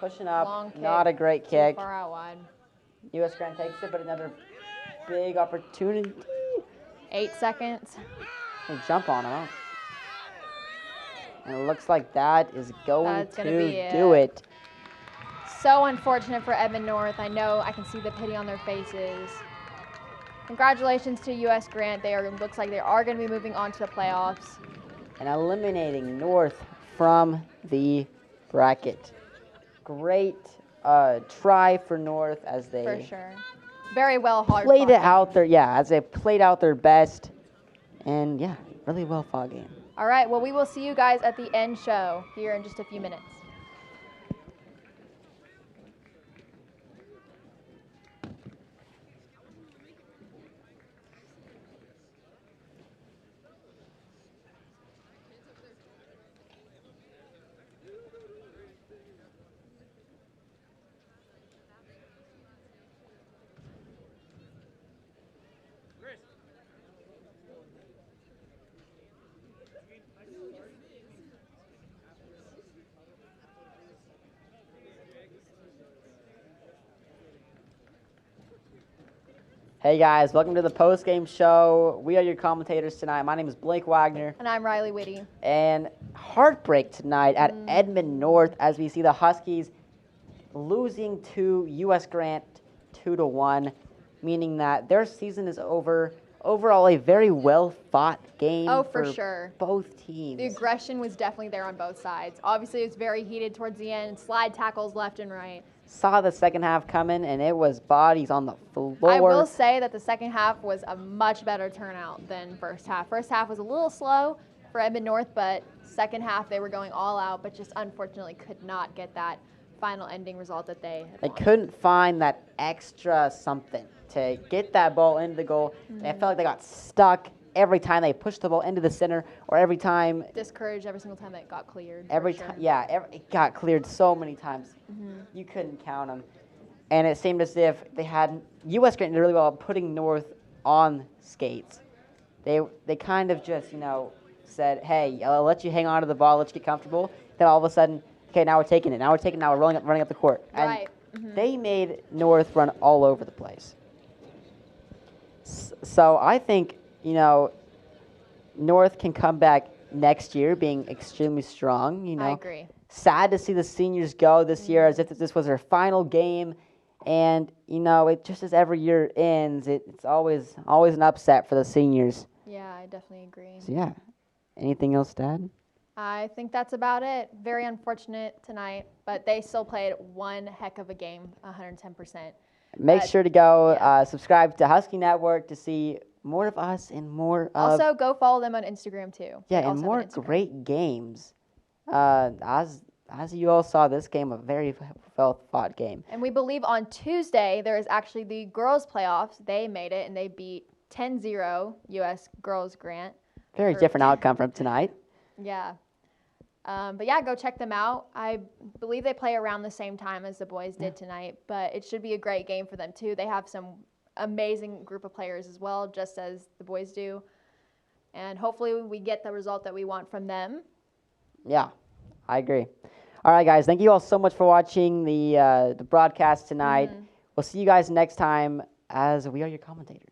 Pushing up, Long kick. not a great Too kick. far out wide. U.S. Grant takes it, but another big opportunity. 8 seconds. They jump on him. And it looks like that is going That's to gonna be do it. So unfortunate for Edmond North. I know I can see the pity on their faces. Congratulations to U.S. Grant. Looks like they are going to be moving on to the playoffs. And eliminating North from the bracket. Great try for North as they For sure. Very well hard played it fought. out there. Yeah, as they played out their best. And yeah, really well fought game. All right, well, we will see you guys at the end show here in just a few minutes. Hey guys, welcome to the post-game show. We are your commentators tonight. My name is Blake Wagner. And I'm Riley Whitty. And heartbreak tonight at Edmond North as we see the Huskies losing to U.S. Grant 2-1, meaning that their season is over. Overall, a very well-fought game Oh, for sure. both teams. The aggression was definitely there on both sides. Obviously, it was very heated towards the end. Slide tackles left and right. Saw the second half coming, and it was bodies on the floor. I will say that the second half was a much better turnout than first half. First half was a little slow for Edmond North, but second half they were going all out, but just unfortunately could not get that final ending result that they had wanted. Couldn't find that extra something to get that ball into the goal. I felt like they got stuck every time they pushed the ball into the center, or every time. Discouraged every single time that it got cleared. Every time, yeah, it got cleared so many times. You couldn't count them. And it seemed as if they had, U.S. Grant did really well at putting North on skates. They kind of just, said, hey, I'll let you hang on to the ball, let's get comfortable. Then all of a sudden, okay, now we're taking it. Now we're running up the court. Right. And they made North run all over the place. So I think, North can come back next year being extremely strong. I agree. Sad to see the seniors go this year as if this was their final game. And, it just as every year ends, it's always an upset for the seniors. Yeah, I definitely agree. So, yeah. Anything else to add? I think that's about it. Very unfortunate tonight, but they still played one heck of a game, 110%. Make sure to go subscribe to Husky Network to see more of us and more of... Also, go follow them on Instagram, too. Yeah, and more great games. As you all saw, this game, a very well-fought game. And we believe on Tuesday, there is actually the girls' playoffs. They made it, and they beat 10-0 U.S. Girls Grant. Very different outcome from tonight. Yeah. But yeah, go check them out. I believe they play around the same time as the boys did tonight, but it should be a great game for them too. They have some amazing group of players as well, just as the boys do. And hopefully we get the result that we want from them. Yeah, I agree. All right, guys, thank you all so much for watching the broadcast tonight. We'll see you guys next time as we are your commentators.